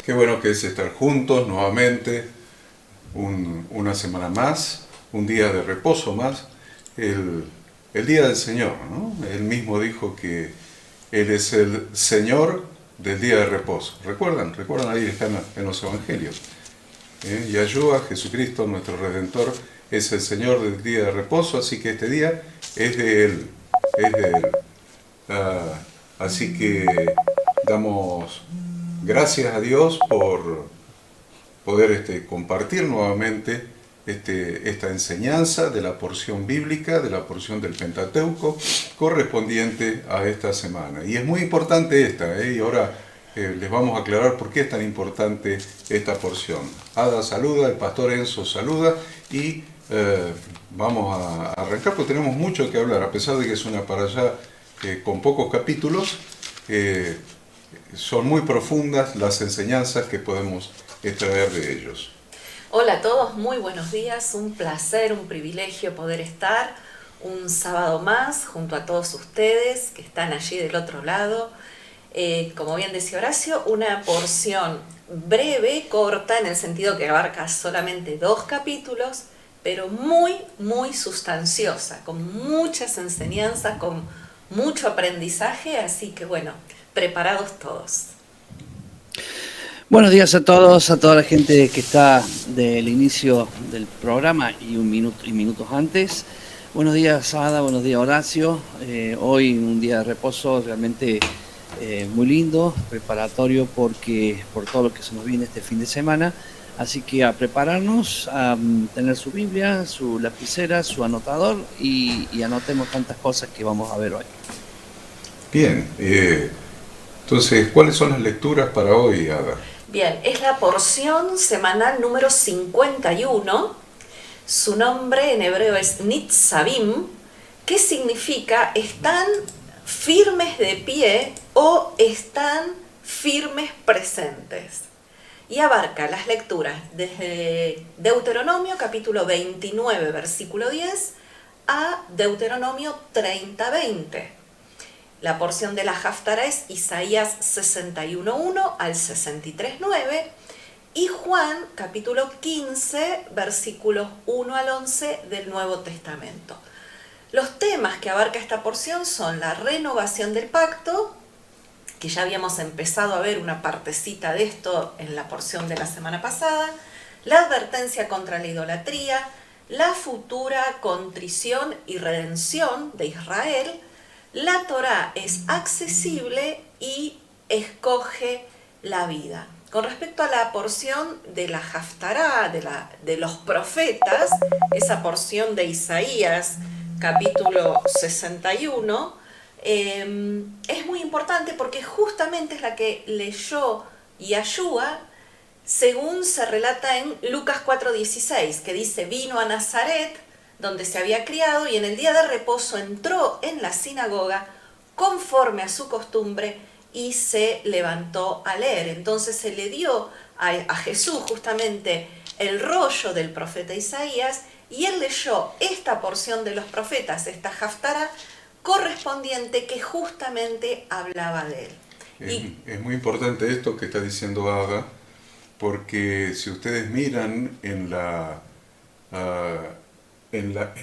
Qué bueno que es estar juntos nuevamente, una semana más, un día de reposo más, el día del Señor, ¿no? Él mismo dijo que Él es el Señor del día de reposo. ¿Recuerdan? ¿Recuerdan? Ahí están en los Evangelios. Yahshua, Jesucristo, nuestro Redentor, es el Señor del día de reposo, así que este día es de Él, es de Él. Así que damos gracias a Dios por poder compartir nuevamente esta enseñanza de la porción bíblica, de la porción del Pentateuco, correspondiente a esta semana. Y es muy importante esta, y ahora les vamos a aclarar por qué es tan importante esta porción. Ada saluda, el pastor Enzo saluda, y vamos a arrancar porque tenemos mucho que hablar, a pesar de que es una para allá con pocos capítulos. Son muy profundas las enseñanzas que podemos extraer de ellos. Hola a todos, muy buenos días, un placer, un privilegio poder estar un sábado más junto a todos ustedes que están allí del otro lado. Como bien decía Horacio, una porción breve, corta, en el sentido que abarca solamente 2 capítulos, pero muy, muy sustanciosa, con muchas enseñanzas, con mucho aprendizaje, así que bueno, preparados todos. Buenos días a todos, a toda la gente que está del inicio del programa y minutos antes. Buenos días, Ada, buenos días, Horacio. Hoy un día de reposo realmente muy lindo, preparatorio por todo lo que se nos viene este fin de semana. Así que a prepararnos, a tener su Biblia, su lapicera, su anotador y anotemos tantas cosas que vamos a ver hoy. Bien, entonces, ¿cuáles son las lecturas para hoy, Ada? Bien, es la porción semanal número 51. Su nombre en hebreo es Nitzavim, que significa están firmes de pie o están firmes presentes. Y abarca las lecturas desde Deuteronomio capítulo 29, versículo 10, a Deuteronomio 30, 20. La porción de la Haftará es Isaías 61.1 al 63.9 y Juan capítulo 15 versículos 1 al 11 del Nuevo Testamento. Los temas que abarca esta porción son la renovación del pacto, que ya habíamos empezado a ver una partecita de esto en la porción de la semana pasada, la advertencia contra la idolatría, la futura contrición y redención de Israel. La Torá es accesible y escoge la vida. Con respecto a la porción de la Haftará, de los profetas, esa porción de Isaías, capítulo 61, es muy importante porque justamente es la que leyó Yahshua, según se relata en Lucas 4:16, que dice, vino a Nazaret, donde se había criado, y en el día de reposo entró en la sinagoga conforme a su costumbre y se levantó a leer. Entonces se le dio a Jesús justamente el rollo del profeta Isaías y él leyó esta porción de los profetas, esta Haftará correspondiente que justamente hablaba de él. Es muy importante esto que está diciendo Ada, porque si ustedes miran en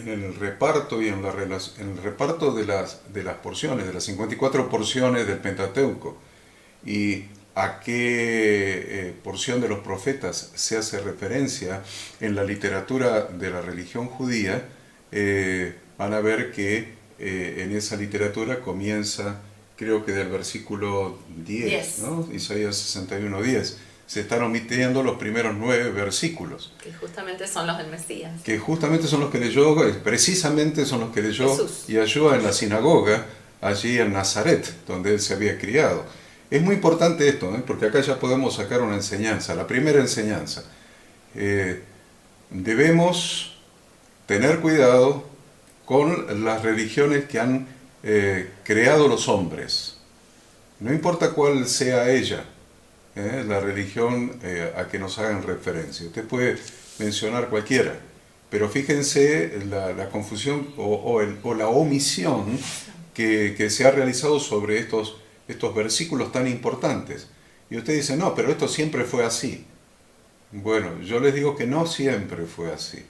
el reparto y en el reparto de las porciones, de las 54 porciones del Pentateuco, y a qué porción de los profetas se hace referencia en la literatura de la religión judía, van a ver que en esa literatura comienza, creo que del versículo 10, ¿no? Isaías 61:10. Se están omitiendo los primeros 9 versículos. Que justamente son los del Mesías. Que justamente son los que leyó, precisamente son los que leyó Jesús. Yahshua en la sinagoga, allí en Nazaret, donde él se había criado. Es muy importante esto, porque acá ya podemos sacar una enseñanza. La primera enseñanza. Debemos tener cuidado con las religiones que han creado los hombres. No importa cuál sea ella. La religión a que nos hagan referencia. Usted puede mencionar cualquiera, pero fíjense la confusión o la omisión que se ha realizado sobre estos versículos tan importantes. Y usted dice, no, pero esto siempre fue así. Bueno, yo les digo que no siempre fue así.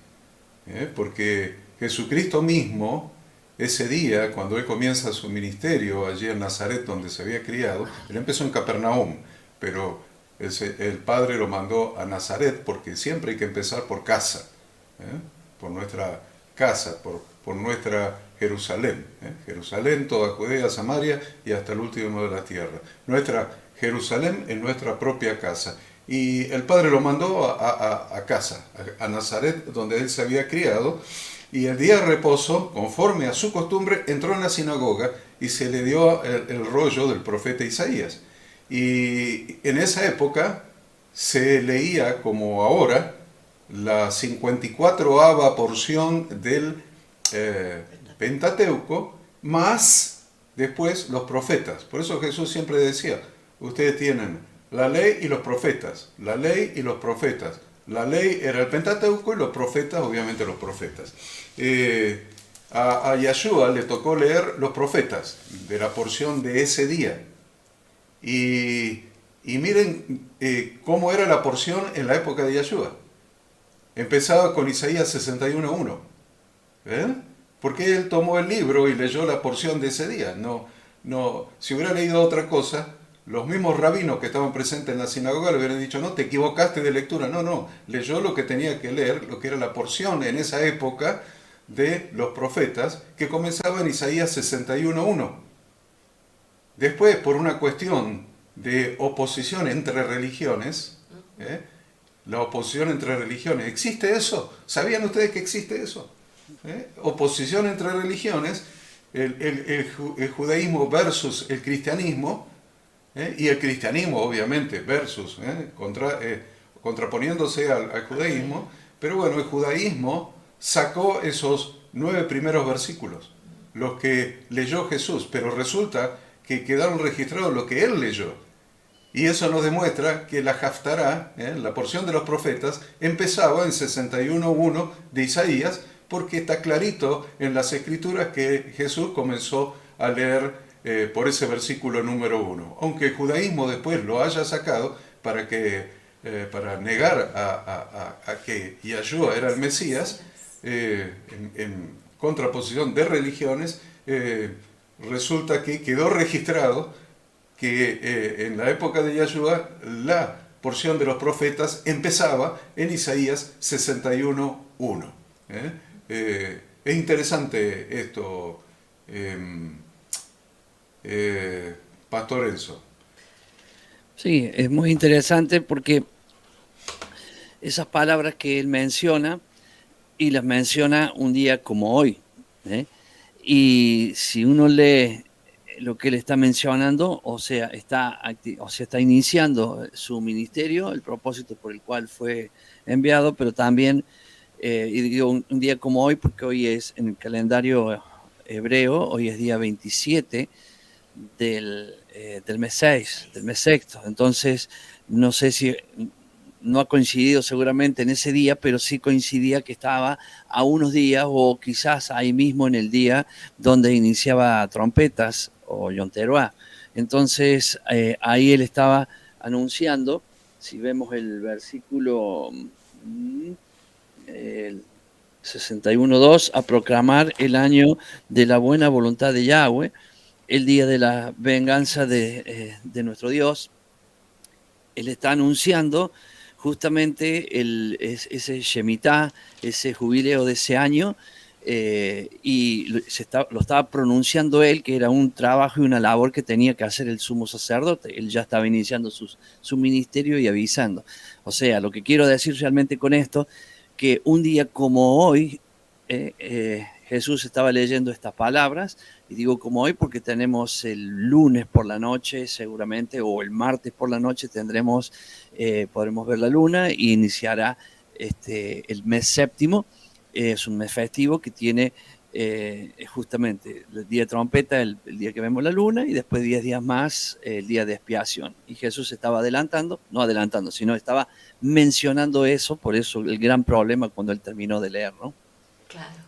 Porque Jesucristo mismo, ese día, cuando Él comienza su ministerio allí en Nazaret, donde se había criado, Él empezó en Capernaum, pero el Padre lo mandó a Nazaret porque siempre hay que empezar por casa, por nuestra casa, por nuestra Jerusalén. Jerusalén, toda Judea, Samaria y hasta el último de la tierra. Nuestra Jerusalén es nuestra propia casa. Y el Padre lo mandó a casa, a Nazaret, donde él se había criado, y el día de reposo, conforme a su costumbre, entró en la sinagoga y se le dio el rollo del profeta Isaías. Y en esa época se leía, como ahora, la 54ª porción del Pentateuco, más después los profetas. Por eso Jesús siempre decía, ustedes tienen la ley y los profetas, la ley y los profetas. La ley era el Pentateuco y los profetas, obviamente los profetas. A Yeshua le tocó leer los profetas de la porción de ese día. Y miren cómo era la porción en la época de Yeshua. Empezaba con Isaías 61:1. Porque él tomó el libro y leyó la porción de ese día. No, si hubiera leído otra cosa, los mismos rabinos que estaban presentes en la sinagoga le hubieran dicho, no, te equivocaste de lectura. No, leyó lo que tenía que leer, lo que era la porción en esa época de los profetas, que comenzaba en Isaías 61:1. Después, por una cuestión de oposición entre religiones, la oposición entre religiones, ¿existe eso? ¿Sabían ustedes que existe eso? Oposición entre religiones, el judaísmo versus el cristianismo, y el cristianismo obviamente versus, contraponiéndose al judaísmo, pero bueno, el judaísmo sacó esos 9 primeros versículos, los que leyó Jesús, pero resulta que quedaron registrados lo que él leyó. Y eso nos demuestra que la Haftará, la porción de los profetas, empezaba en 61:1 de Isaías, porque está clarito en las escrituras que Jesús comenzó a leer por ese versículo número 1. Aunque el judaísmo después lo haya sacado para negar a que Yeshua era el Mesías, en contraposición de religiones, resulta que quedó registrado que en la época de Yeshua la porción de los profetas empezaba en Isaías 61:1. Es interesante esto, Pastor Enzo. Sí, es muy interesante porque esas palabras que él menciona, y las menciona un día como hoy, y si uno lee lo que él está mencionando, o sea, está iniciando su ministerio, el propósito por el cual fue enviado, pero también, y digo un día como hoy, porque hoy es en el calendario hebreo, hoy es día 27 del mes 6, del mes sexto. Entonces, no sé si no ha coincidido seguramente en ese día, pero sí coincidía que estaba a unos días o quizás ahí mismo en el día donde iniciaba trompetas o Yom Teruah. Entonces, ahí él estaba anunciando, si vemos el versículo 61:2, a proclamar el año de la buena voluntad de Yahweh, el día de la venganza de nuestro Dios. Él está anunciando justamente ese Shemitah, ese jubileo de ese año, y lo estaba pronunciando él, que era un trabajo y una labor que tenía que hacer el sumo sacerdote. Él ya estaba iniciando su ministerio y avisando. O sea, lo que quiero decir realmente con esto, que un día como hoy, Jesús estaba leyendo estas palabras, y digo como hoy porque tenemos el lunes por la noche seguramente, o el martes por la noche podremos ver la luna y iniciará el mes séptimo. Es un mes festivo que tiene justamente el día de trompeta, el día que vemos la luna, y después 10 días más el día de expiación. Y Jesús estaba sino estaba mencionando eso, por eso el gran problema cuando él terminó de leer, ¿no? Claro.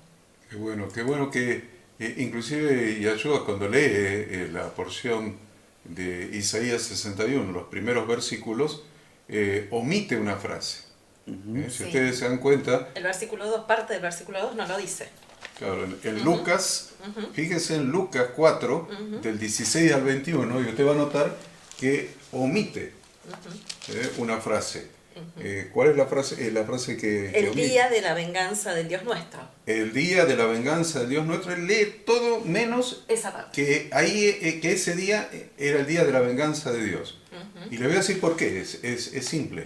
Qué bueno que inclusive Yahshua cuando lee la porción de Isaías 61, los primeros versículos, omite una frase. Si Sí. ustedes se dan cuenta, El versículo 2, parte del versículo 2 no lo dice. claro, en Lucas, fíjense en Lucas 4, del 16 al 21, y usted va a notar que omite una frase. ¿Cuál es la frase? La frase que El omite. día de la venganza del Dios nuestro. El día de la venganza de Dios nuestro. Él lee todo menos Esa parte. que ese día era el día de la venganza de Dios. Y le voy a decir por qué. Es simple.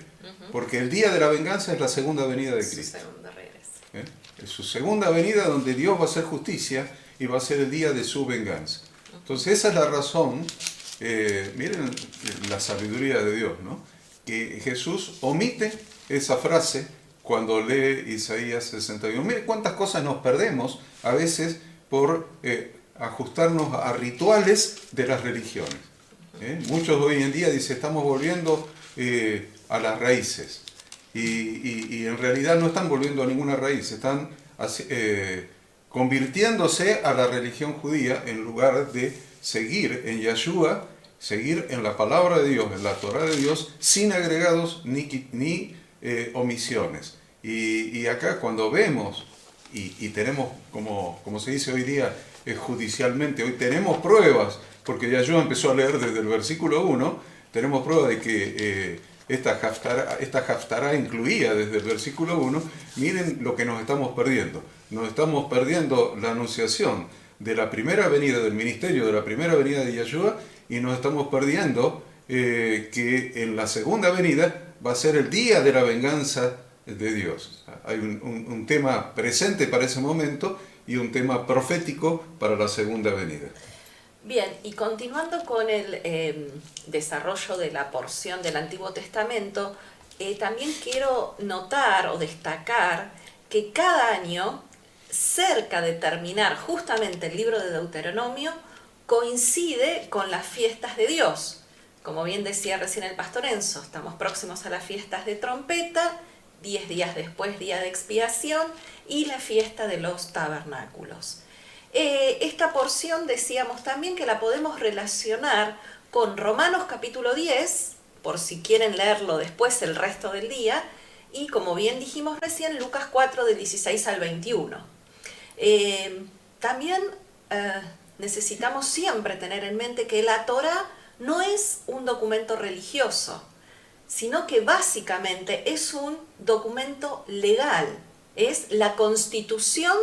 Porque el día de la venganza es la segunda venida de Su Cristo. segundo regreso. Es su segunda venida donde Dios va a hacer justicia y va a ser el día de su venganza. Entonces esa es la razón, miren la sabiduría de Dios, ¿no? Que Jesús omite esa frase cuando lee Isaías 61. Miren cuántas cosas nos perdemos a veces por ajustarnos a rituales de las religiones. Muchos hoy en día dicen, estamos volviendo a las raíces. Y en realidad no están volviendo a ninguna raíz, están convirtiéndose a la religión judía en lugar de seguir en Yeshua, seguir en la palabra de Dios, en la Torah de Dios, sin agregados ni omisiones. Y acá cuando vemos, y tenemos, como se dice hoy día judicialmente, hoy tenemos pruebas, porque Yeshua empezó a leer desde el versículo 1, tenemos pruebas de que esta haftará incluía desde el versículo 1, miren lo que nos estamos perdiendo. Nos estamos perdiendo la anunciación de la primera venida del ministerio, de la primera venida de Yeshua, y nos estamos perdiendo que en la segunda venida va a ser el día de la venganza de Dios. Hay un tema presente para ese momento y un tema profético para la segunda venida. Bien, y continuando con el desarrollo de la porción del Antiguo Testamento, también quiero notar o destacar que cada año, cerca de terminar justamente el libro de Deuteronomio, coincide con las fiestas de Dios. Como bien decía recién el pastor Enzo, estamos próximos a las fiestas de trompeta, 10 días después, día de expiación, y la fiesta de los tabernáculos. Esta porción decíamos también que la podemos relacionar con Romanos capítulo 10, por si quieren leerlo después el resto del día, y como bien dijimos recién, Lucas 4 del 16 al 21. También necesitamos siempre tener en mente que la Torá no es un documento religioso, sino que básicamente es un documento legal, es la constitución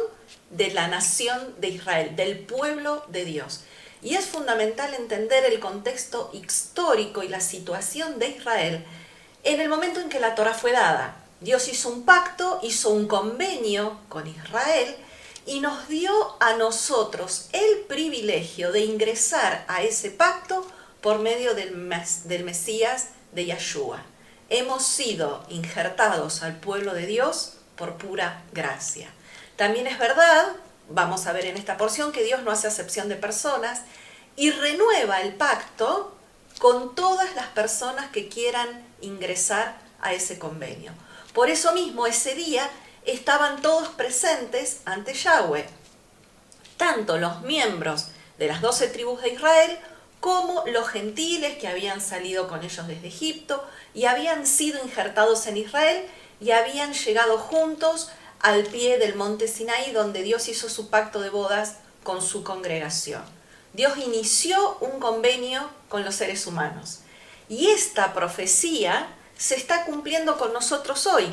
de la nación de Israel, del pueblo de Dios. Y es fundamental entender el contexto histórico y la situación de Israel en el momento en que la Torá fue dada. Dios hizo un pacto, hizo un convenio con Israel y nos dio a nosotros el privilegio de ingresar a ese pacto por medio del Mesías de Yeshua. Hemos sido injertados al pueblo de Dios por pura gracia. También es verdad, vamos a ver en esta porción, que Dios no hace acepción de personas y renueva el pacto con todas las personas que quieran ingresar a ese convenio. Por eso mismo, ese día estaban todos presentes ante Yahweh, tanto los miembros de las 12 tribus de Israel como los gentiles que habían salido con ellos desde Egipto y habían sido injertados en Israel y habían llegado juntos al pie del monte Sinaí, donde Dios hizo su pacto de bodas con su congregación. Dios inició un convenio con los seres humanos. Y esta profecía se está cumpliendo con nosotros hoy,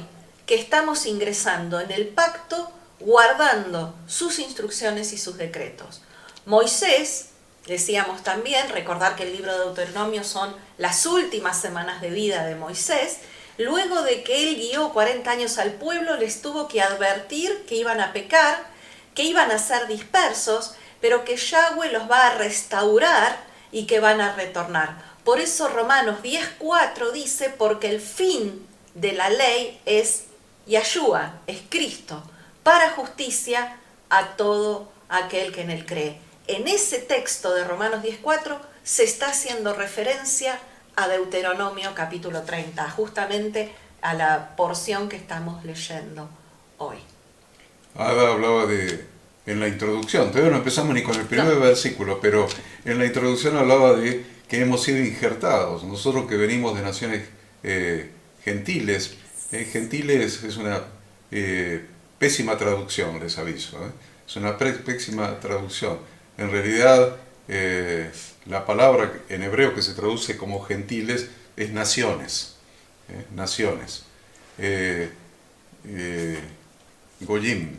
que estamos ingresando en el pacto guardando sus instrucciones y sus decretos. Moisés, decíamos también, recordar que el libro de Deuteronomio son las últimas semanas de vida de Moisés. Luego de que él guió 40 años al pueblo, les tuvo que advertir que iban a pecar, que iban a ser dispersos, pero que Yahweh los va a restaurar y que van a retornar. Por eso Romanos 10:4 dice, porque el fin de la ley es Yeshua, es Cristo, para justicia a todo aquel que en él cree. En ese texto de Romanos 10:4 se está haciendo referencia a Deuteronomio capítulo 30, justamente a la porción que estamos leyendo hoy. Ada hablaba en la introducción, todavía no empezamos ni con el primer versículo, pero en la introducción hablaba de que hemos sido injertados. Nosotros que venimos de naciones gentiles, gentiles es una pésima traducción, les aviso, es una pésima traducción. En realidad, la palabra en hebreo que se traduce como gentiles es naciones, naciones. Goyim,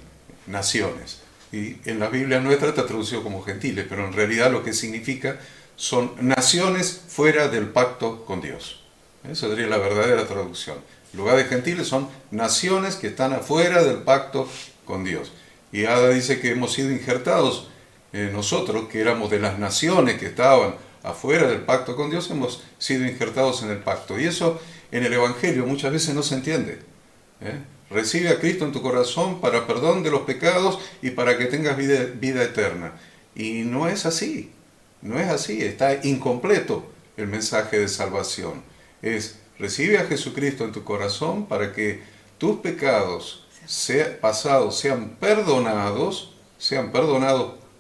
naciones. Y en la Biblia nuestra está traducido como gentiles, pero en realidad lo que significa son naciones fuera del pacto con Dios. Esa sería la verdadera traducción. En lugar de gentiles son naciones que están afuera del pacto con Dios. Y Ada dice que hemos sido injertados, nosotros que éramos de las naciones que estaban afuera del pacto con Dios, hemos sido injertados en el pacto. Y eso en el Evangelio muchas veces no se entiende. Recibe a Cristo en tu corazón para perdón de los pecados y para que tengas vida eterna. Y no es así, no es así, está incompleto el mensaje de salvación. Es, recibe a Jesucristo en tu corazón para que tus pecados pasados sean perdonados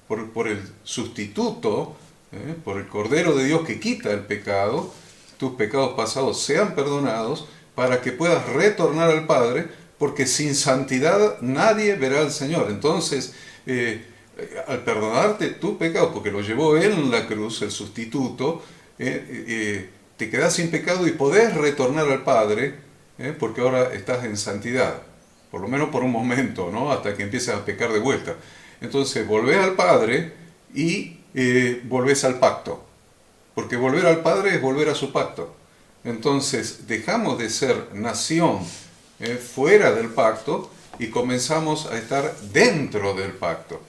por el sustituto, por el Cordero de Dios que quita el pecado, tus pecados pasados sean perdonados para que puedas retornar al Padre, porque sin santidad nadie verá al Señor. Entonces, al perdonarte tu pecado, porque lo llevó Él en la cruz, el sustituto, te quedás sin pecado y podés retornar al Padre, porque ahora estás en santidad, por lo menos por un momento, ¿no? Hasta que empieces a pecar de vuelta. Entonces, volvés al Padre y volvés al pacto, porque volver al Padre es volver a su pacto. Entonces, dejamos de ser nación fuera del pacto y comenzamos a estar dentro del pacto,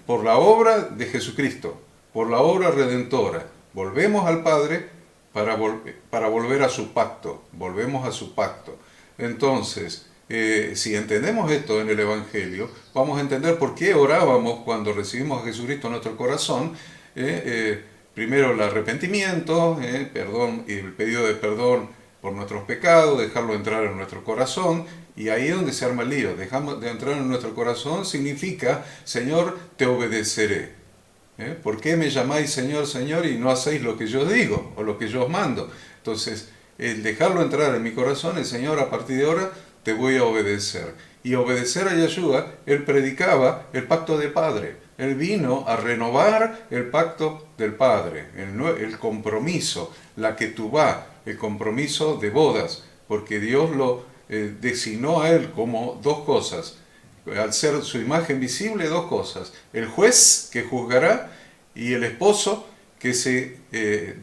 por la obra de Jesucristo, por la obra redentora. Volvemos al Padre para volver a su pacto, volvemos a su pacto. Entonces, si entendemos esto en el Evangelio, vamos a entender por qué orábamos cuando recibimos a Jesucristo en nuestro corazón. Primero el arrepentimiento, perdón, y el pedido de perdón por nuestros pecados, dejarlo entrar en nuestro corazón, y ahí es donde se arma el lío. Dejamos de entrar en nuestro corazón significa, Señor, te obedeceré. ¿Por qué me llamáis Señor, Señor y no hacéis lo que yo digo o lo que yo os mando? Entonces, el dejarlo entrar en mi corazón, el Señor, a partir de ahora te voy a obedecer. Y obedecer a Yeshua, Él predicaba el pacto del Padre. Él vino a renovar el pacto del Padre, el compromiso, la ketubá, el compromiso de bodas, porque Dios lo designó a Él como dos cosas. Al ser su imagen visible, dos cosas. El juez que juzgará y el esposo que se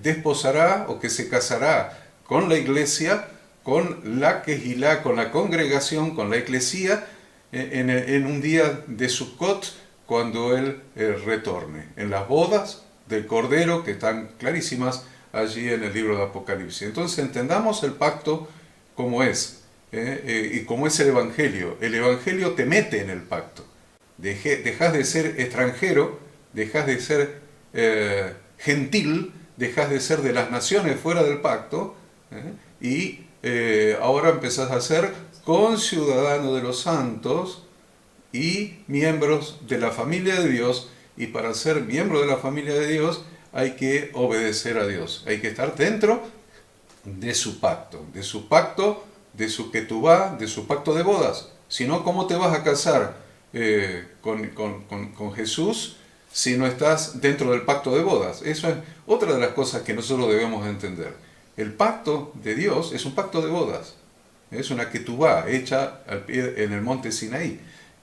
desposará o que se casará con la iglesia, con la Kehilá, con la congregación, con la eclesía, en un día de Sukkot, cuando Él retorne, en las bodas del Cordero, que están clarísimas allí en el libro de Apocalipsis. Entonces entendamos el pacto como es, y como es el Evangelio. El Evangelio te mete en el pacto. Dejas de ser extranjero, dejas de ser gentil, dejas de ser de las naciones fuera del pacto, y ahora empezás a ser conciudadano de los santos y miembros de la familia de Dios, y para ser miembro de la familia de Dios hay que obedecer a Dios, hay que estar dentro de su pacto, de su ketubá, de su pacto de bodas. Si no, ¿cómo te vas a casar con Jesús si no estás dentro del pacto de bodas? Eso es otra de las cosas que nosotros debemos entender. El pacto de Dios es un pacto de bodas, es una ketubá hecha en el monte Sinaí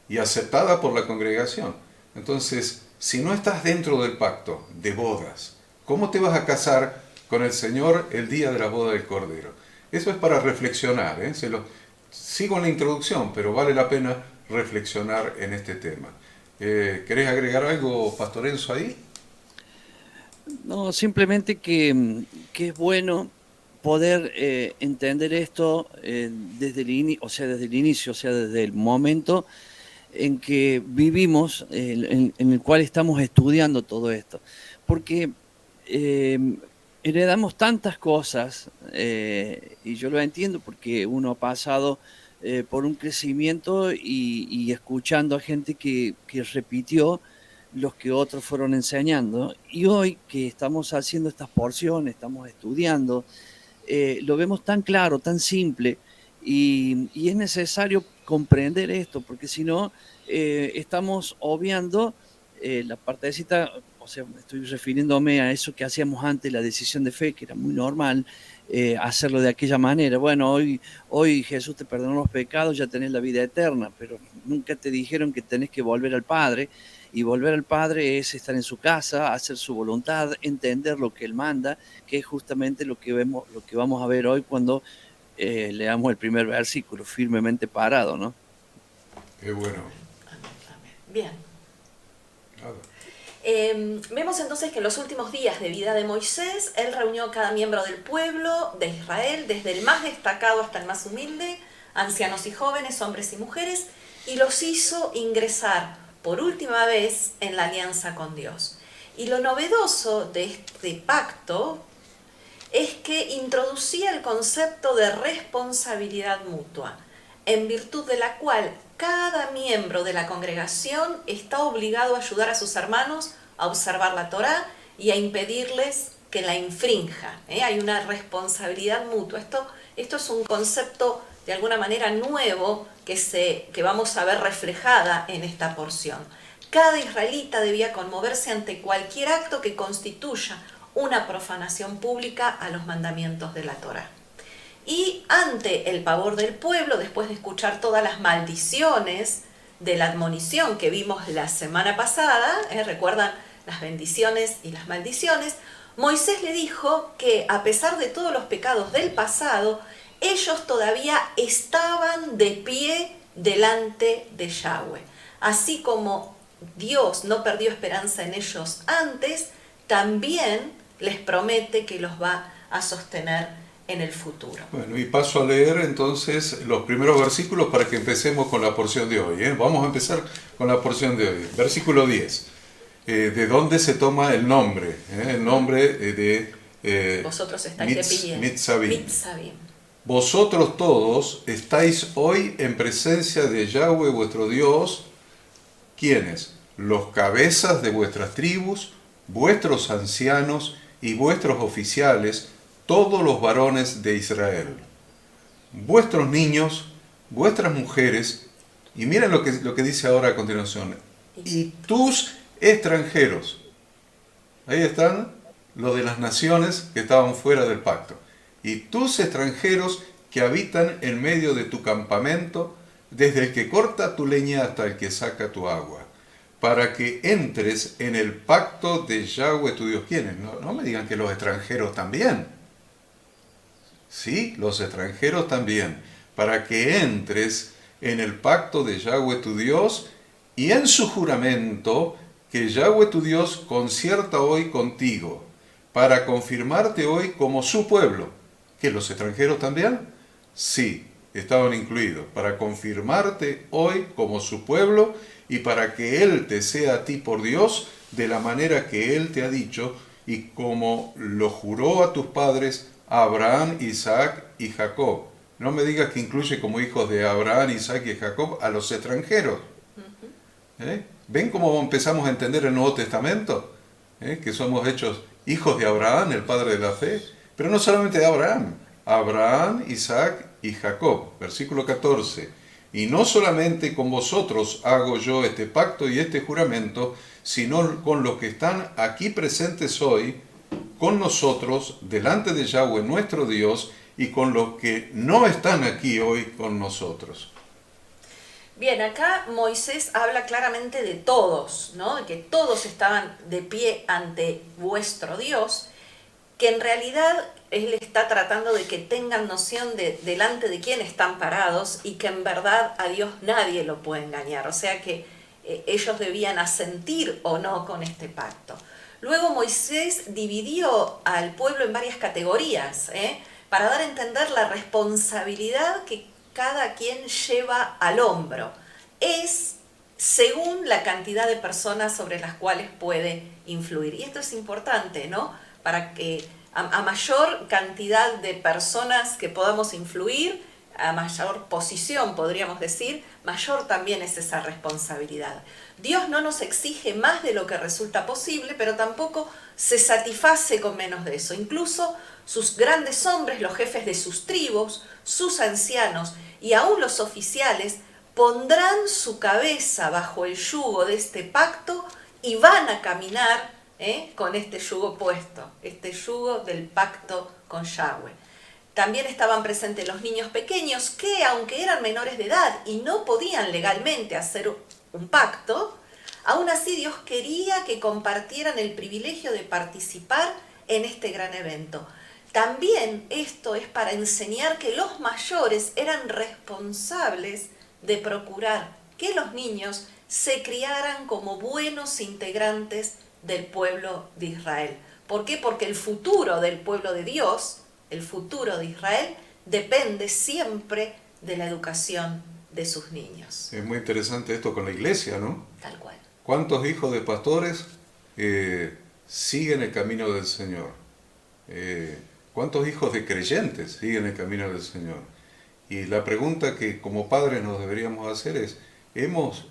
y aceptada por la congregación. Entonces, si no estás dentro del pacto de bodas, ¿cómo te vas a casar con el Señor el día de la boda del Cordero? Eso es para reflexionar, sigo en la introducción, pero vale la pena reflexionar en este tema. ¿Querés agregar algo, Pastor Enzo, ahí? No, simplemente que es bueno poder entender esto desde el inicio, o sea, desde el momento en que vivimos, en el cual estamos estudiando todo esto. Porque heredamos tantas cosas, y yo lo entiendo porque uno ha pasado por un crecimiento y escuchando a gente que repitió los que otros fueron enseñando. Y hoy que estamos haciendo estas porciones, estamos estudiando, lo vemos tan claro, tan simple, y es necesario comprender esto, porque si no, estamos obviando la partecita, o sea, estoy refiriéndome a eso que hacíamos antes, la decisión de fe, que era muy normal hacerlo de aquella manera. Bueno, hoy Jesús te perdonó los pecados, ya tenés la vida eterna, pero nunca te dijeron que tenés que volver al Padre, y volver al Padre es estar en su casa, hacer su voluntad, entender lo que Él manda, que es justamente lo que vamos a ver hoy cuando leamos el primer versículo, firmemente parado, ¿no? Qué bueno. Amén, amén. Bien. Nada. Vemos entonces que en los últimos días de vida de Moisés, él reunió a cada miembro del pueblo de Israel, desde el más destacado hasta el más humilde, ancianos y jóvenes, hombres y mujeres, y los hizo ingresar por última vez en la alianza con Dios. Y lo novedoso de este pacto es que introducía el concepto de responsabilidad mutua, en virtud de la cual cada miembro de la congregación está obligado a ayudar a sus hermanos a observar la Torá y a impedirles que la infrinja. Hay una responsabilidad mutua. Esto es un concepto de alguna manera nuevo que vamos a ver reflejada en esta porción. Cada israelita debía conmoverse ante cualquier acto que constituya una profanación pública a los mandamientos de la Torá. Y ante el pavor del pueblo, después de escuchar todas las maldiciones de la admonición que vimos la semana pasada, recuerdan las bendiciones y las maldiciones, Moisés le dijo que a pesar de todos los pecados del pasado, ellos todavía estaban de pie delante de Yahweh. Así como Dios no perdió esperanza en ellos antes, también les promete que los va a sostener en el futuro. Bueno, y paso a leer entonces los primeros versículos para que empecemos con la porción de hoy. Vamos a empezar con la porción de hoy. Versículo 10. ¿De dónde se toma el nombre? El nombre de vosotros estáis de pie. Mitzavim. Vosotros todos estáis hoy en presencia de Yahweh vuestro Dios. ¿Quiénes? Los cabezas de vuestras tribus, vuestros ancianos y vuestros oficiales, todos los varones de Israel. Vuestros niños, vuestras mujeres, y miren lo que dice ahora a continuación, y tus extranjeros. Ahí están los de las naciones que estaban fuera del pacto. Y tus extranjeros que habitan en medio de tu campamento, desde el que corta tu leña hasta el que saca tu agua, para que entres en el pacto de Yahweh tu Dios. ¿Quiénes? No me digan que los extranjeros también. Sí, los extranjeros también, para que entres en el pacto de Yahweh tu Dios y en su juramento que Yahweh tu Dios concierta hoy contigo, para confirmarte hoy como su pueblo. ¿Que los extranjeros también? Sí, estaban incluidos, para confirmarte hoy como su pueblo y para que Él te sea a ti por Dios de la manera que Él te ha dicho y como lo juró a tus padres Abraham, Isaac y Jacob. No me digas que incluye como hijos de Abraham, Isaac y Jacob a los extranjeros. ¿Ven cómo empezamos a entender el Nuevo Testamento? Que somos hechos hijos de Abraham, el padre de la fe. Pero no solamente de Abraham. Abraham, Isaac y Jacob. Versículo 14. Y no solamente con vosotros hago yo este pacto y este juramento, sino con los que están aquí presentes hoy, con nosotros, delante de Yahweh nuestro Dios, y con los que no están aquí hoy con nosotros. Bien, acá Moisés habla claramente de todos, ¿no? De que todos estaban de pie ante vuestro Dios, que en realidad él está tratando de que tengan noción de delante de quién están parados y que en verdad a Dios nadie lo puede engañar. O sea que ellos debían asentir o no con este pacto. Luego Moisés dividió al pueblo en varias categorías, para dar a entender la responsabilidad que cada quien lleva al hombro. Es según la cantidad de personas sobre las cuales puede influir. Y esto es importante, ¿no? Para que a mayor cantidad de personas que podamos influir, a mayor posición, podríamos decir, mayor también es esa responsabilidad. Dios no nos exige más de lo que resulta posible, pero tampoco se satisface con menos de eso. Incluso sus grandes hombres, los jefes de sus tribus, sus ancianos y aún los oficiales pondrán su cabeza bajo el yugo de este pacto y van a caminar con este yugo puesto, este yugo del pacto con Yahweh. También estaban presentes los niños pequeños que, aunque eran menores de edad y no podían legalmente hacer un pacto, aún así Dios quería que compartieran el privilegio de participar en este gran evento. También esto es para enseñar que los mayores eran responsables de procurar que los niños se criaran como buenos integrantes del pueblo de Israel. ¿Por qué? Porque el futuro del pueblo de Dios, el futuro de Israel, depende siempre de la educación de sus niños. Es muy interesante esto con la iglesia, ¿no? Tal cual. ¿Cuántos hijos de pastores siguen el camino del Señor? ¿Cuántos hijos de creyentes siguen el camino del Señor? Y la pregunta que como padres nos deberíamos hacer es, ¿hemos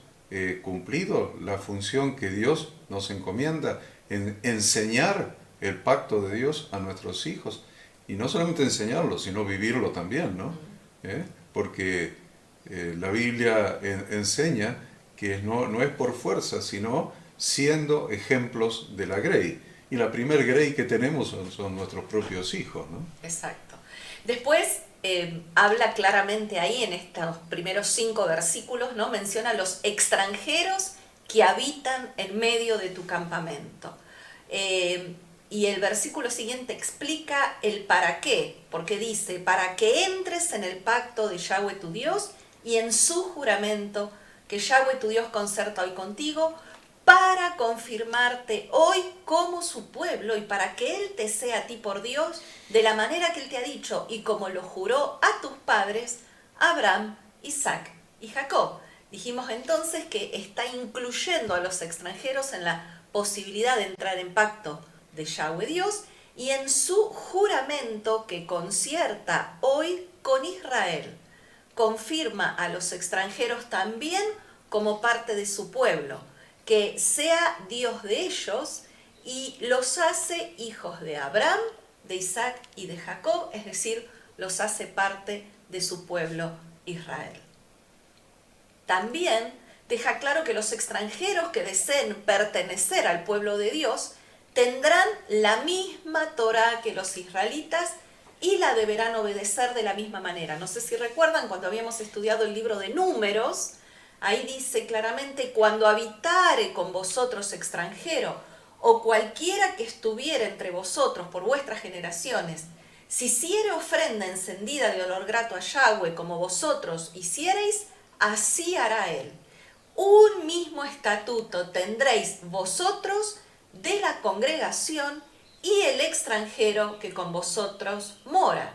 cumplido la función que Dios nos encomienda en enseñar el pacto de Dios a nuestros hijos? Y no solamente enseñarlo, sino vivirlo también, ¿no? Porque la Biblia enseña que no es por fuerza, sino siendo ejemplos de la grey. Y la primer grey que tenemos son nuestros propios hijos, ¿no? Exacto. Después habla claramente ahí en estos primeros 5 versículos, ¿no? Menciona a los extranjeros que habitan en medio de tu campamento. Y el versículo siguiente explica el para qué, porque dice, para que entres en el pacto de Yahweh tu Dios y en su juramento que Yahweh tu Dios concerta hoy contigo, para confirmarte hoy como su pueblo y para que Él te sea a ti por Dios de la manera que Él te ha dicho y como lo juró a tus padres, Abraham, Isaac y Jacob. Dijimos entonces que está incluyendo a los extranjeros en la posibilidad de entrar en pacto de Yahweh Dios y en su juramento que concierta hoy con Israel. Confirma a los extranjeros también como parte de su pueblo, que sea Dios de ellos y los hace hijos de Abraham, de Isaac y de Jacob, es decir, los hace parte de su pueblo Israel. También deja claro que los extranjeros que deseen pertenecer al pueblo de Dios tendrán la misma Torá que los israelitas y la deberán obedecer de la misma manera. No sé si recuerdan cuando habíamos estudiado el libro de Números, ahí dice claramente, cuando habitare con vosotros extranjero o cualquiera que estuviera entre vosotros por vuestras generaciones, si hiciere ofrenda encendida de olor grato a Yahweh como vosotros hiciereis, así hará él. Un mismo estatuto tendréis vosotros de la congregación y el extranjero que con vosotros mora.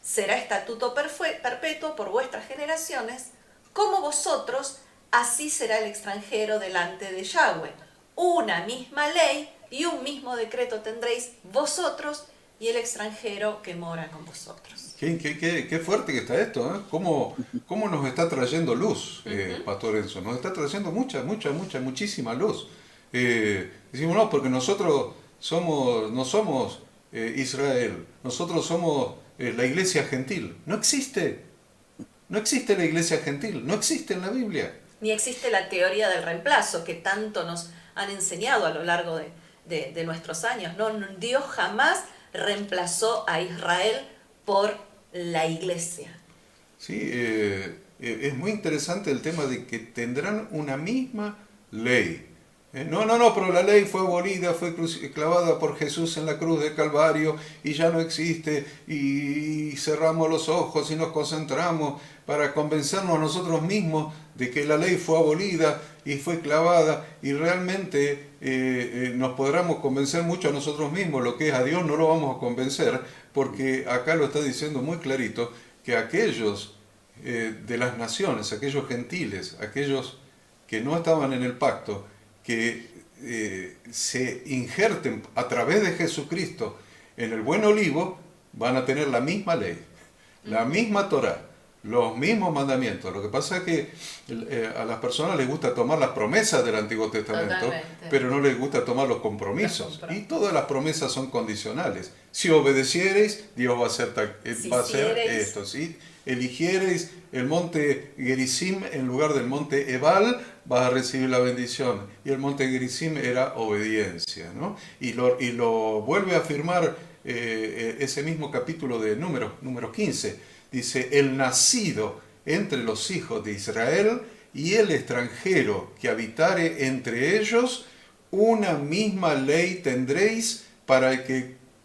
Será estatuto perpetuo por vuestras generaciones, como vosotros, así será el extranjero delante de Yahweh. Una misma ley y un mismo decreto tendréis vosotros y el extranjero que mora con vosotros. Qué fuerte que está esto, ¿eh? ¿Cómo nos está trayendo luz, Pastor Enzo? Nos está trayendo muchísima luz. Decimos, no, porque nosotros no somos Israel, nosotros somos la iglesia gentil. No existe la iglesia gentil, no existe en la Biblia. Ni existe la teoría del reemplazo que tanto nos han enseñado a lo largo de nuestros años. No, Dios jamás reemplazó a Israel por la iglesia. Sí, es muy interesante el tema de que tendrán una misma ley. No, pero la ley fue abolida, fue clavada por Jesús en la cruz de Calvario y ya no existe, y cerramos los ojos y nos concentramos para convencernos a nosotros mismos de que la ley fue abolida y fue clavada, y realmente nos podremos convencer mucho a nosotros mismos. Lo que es a Dios no lo vamos a convencer, porque acá lo está diciendo muy clarito, que aquellos de las naciones, aquellos gentiles, aquellos que no estaban en el pacto, que se injerten a través de Jesucristo en el buen olivo, van a tener la misma ley, la misma Torá, los mismos mandamientos. Lo que pasa es que a las personas les gusta tomar las promesas del Antiguo Testamento, Totalmente. pero no les gusta tomar los compromisos. Y todas las promesas son condicionales. Si obedeciereis, Dios va a hacer, Si va a hacer hiciereis. esto. Si eligiereis el monte Gerizim en lugar del monte Ebal, vas a recibir la bendición. Y el monte Gerizim era obediencia, ¿no? Y lo vuelve a afirmar ese mismo capítulo de número 15. Dice, el nacido entre los hijos de Israel y el extranjero que habitare entre ellos, una misma ley tendréis para el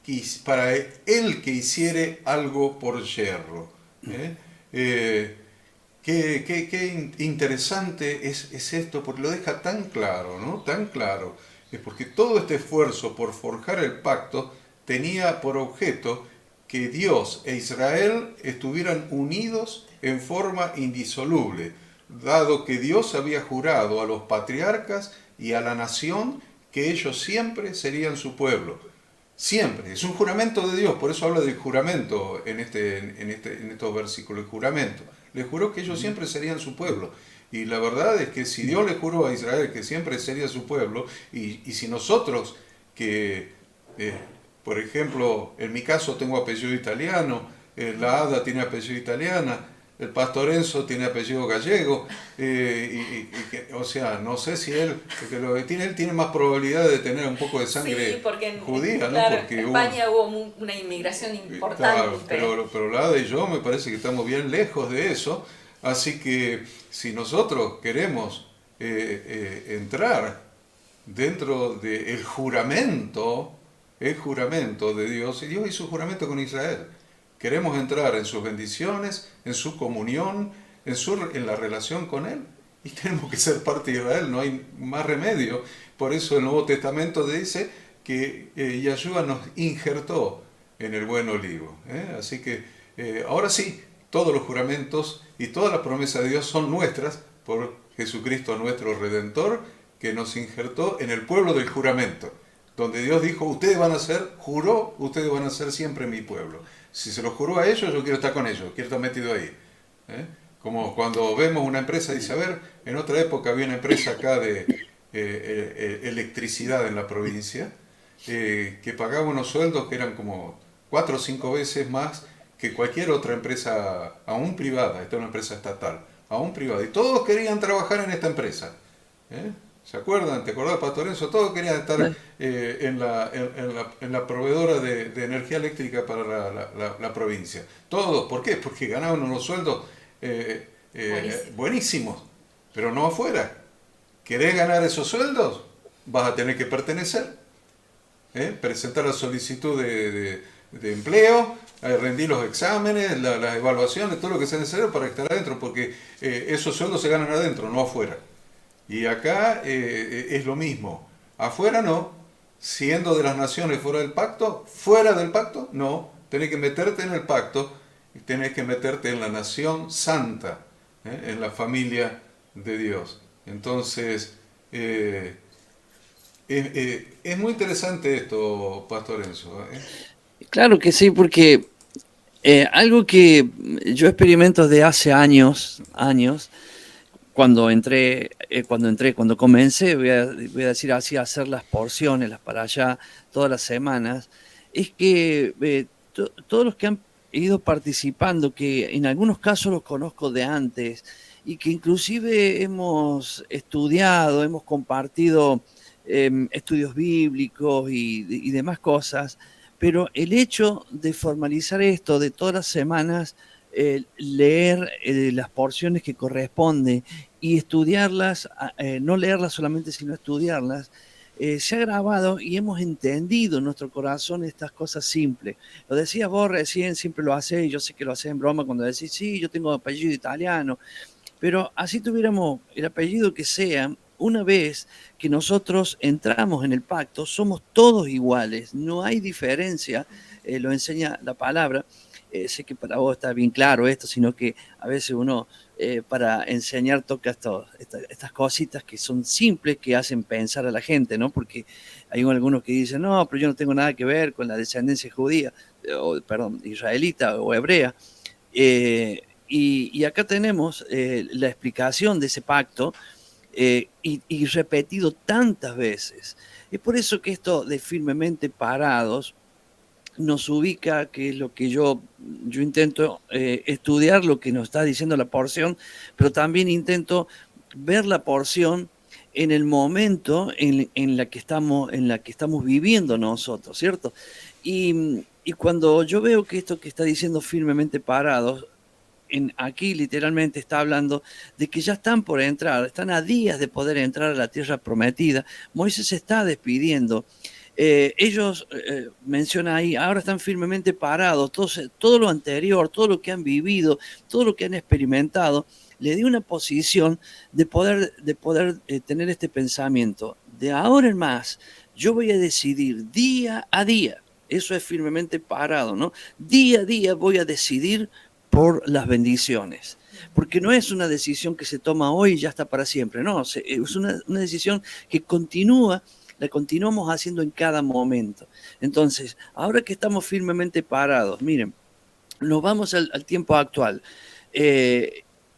que hiciere algo por yerro. Qué interesante es esto, porque lo deja tan claro, ¿no? Tan claro. Es porque todo este esfuerzo por forjar el pacto tenía por objeto que Dios e Israel estuvieran unidos en forma indisoluble, dado que Dios había jurado a los patriarcas y a la nación que ellos siempre serían su pueblo. Siempre, es un juramento de Dios, por eso habla del juramento en estos versículos, el juramento. Le juró que ellos siempre serían su pueblo. Y la verdad es que si Dios le juró a Israel que siempre sería su pueblo, y si nosotros que... por ejemplo, en mi caso tengo apellido italiano, la Ada tiene apellido italiana, el pastor Enzo tiene apellido gallego, o sea, no sé si él, porque lo que tiene, él tiene más probabilidad de tener un poco de sangre judía, ¿no? Claro, Porque en España hubo una inmigración importante. Claro, pero la Ada y yo me parece que estamos bien lejos de eso, así que si nosotros queremos entrar dentro del juramento, el juramento de Dios, y Dios hizo juramento con Israel. Queremos entrar en sus bendiciones, en su comunión, en la relación con Él, y tenemos que ser parte de Israel, no hay más remedio. Por eso el Nuevo Testamento dice que Yahshua nos injertó en el buen olivo. Así que ahora sí, todos los juramentos y todas las promesas de Dios son nuestras por Jesucristo nuestro Redentor, que nos injertó en el pueblo del juramento, donde Dios dijo, ustedes van a ser siempre mi pueblo. Si se lo juró a ellos, yo quiero estar con ellos, quiero estar metido ahí. Como cuando vemos una empresa, dice, a ver, en otra época había una empresa acá de electricidad en la provincia, que pagaba unos sueldos que eran como 4 o 5 veces más que cualquier otra empresa, aún privada, esta es una empresa estatal, aún privada, y todos querían trabajar en esta empresa. ¿Se acuerdan? ¿Te acordás, Pastor Enzo? Todos querían estar en la proveedora de energía eléctrica para la provincia. Todos. ¿Por qué? Porque ganaban unos sueldos buenísimos, pero no afuera. ¿Querés ganar esos sueldos? Vas a tener que pertenecer. Presentar la solicitud de empleo, rendir los exámenes, las evaluaciones, todo lo que sea necesario para estar adentro, porque esos sueldos se ganan adentro, no afuera. Y acá es lo mismo. Afuera no, siendo de las naciones fuera del pacto, no. Tenés que meterte en el pacto, tenés que meterte en la nación santa, en la familia de Dios. Entonces, es muy interesante esto, Pastor Enzo. Claro que sí, porque algo que yo experimento desde hace años, cuando comencé, voy a decir así, a hacer las porciones, las para allá, todas las semanas, es que todos los que han ido participando, que en algunos casos los conozco de antes, y que inclusive hemos estudiado, hemos compartido estudios bíblicos y demás cosas, pero el hecho de formalizar esto, de todas las semanas, leer las porciones que corresponden y estudiarlas, no leerlas solamente, sino estudiarlas, se ha grabado y hemos entendido en nuestro corazón estas cosas simples. Lo decías vos recién, siempre lo hacés, y yo sé que lo hacés en broma cuando decís, sí, yo tengo apellido italiano, pero así tuviéramos el apellido que sea, una vez que nosotros entramos en el pacto, somos todos iguales, no hay diferencia, lo enseña la palabra. Sé que para vos está bien claro esto, sino que a veces uno para enseñar toca estas cositas que son simples, que hacen pensar a la gente, ¿no? Porque hay algunos que dicen, no, pero yo no tengo nada que ver con la descendencia judía, o perdón, israelita o hebrea. Y acá tenemos la explicación de ese pacto y repetido tantas veces. Es por eso que esto de firmemente parados nos ubica, que es lo que yo intento estudiar lo que nos está diciendo la porción, pero también intento ver la porción en el momento en la que estamos viviendo nosotros, ¿cierto? Y cuando yo veo que esto que está diciendo firmemente parados, aquí literalmente está hablando de que ya están por entrar, están a días de poder entrar a la tierra prometida. Moisés se está despidiendo. Ellos mencionan ahí, ahora están firmemente parados, todo lo anterior, todo lo que han vivido, todo lo que han experimentado, le dio una posición de poder tener este pensamiento. De ahora en más, yo voy a decidir día a día, eso es firmemente parado, ¿no? Día a día voy a decidir por las bendiciones. Porque no es una decisión que se toma hoy y ya está para siempre, no, es una decisión que continúa, la continuamos haciendo en cada momento. Entonces, ahora que estamos firmemente parados, miren, nos vamos al tiempo actual.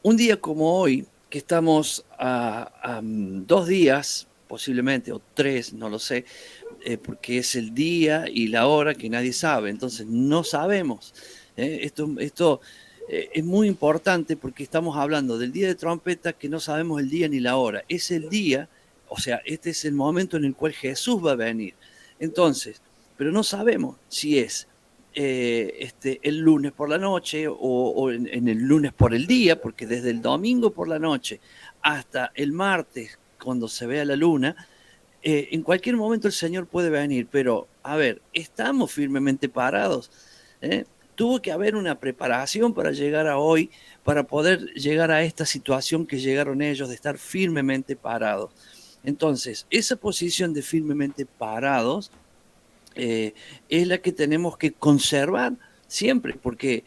Un día como hoy, que estamos a 2 días, posiblemente, o 3, no lo sé, porque es el día y la hora que nadie sabe, entonces no sabemos. Esto es muy importante porque estamos hablando del día de trompeta, que no sabemos el día ni la hora. Es el día, o sea, este es el momento en el cual Jesús va a venir. Entonces, pero no sabemos si es el lunes por la noche o en el lunes por el día, porque desde el domingo por la noche hasta el martes, cuando se vea la luna, en cualquier momento el Señor puede venir, pero a ver, estamos firmemente parados. ¿eh? Tuvo que haber una preparación para llegar a hoy, para poder llegar a esta situación que llegaron ellos, de estar firmemente parados. Entonces, esa posición de firmemente parados es la que tenemos que conservar siempre, porque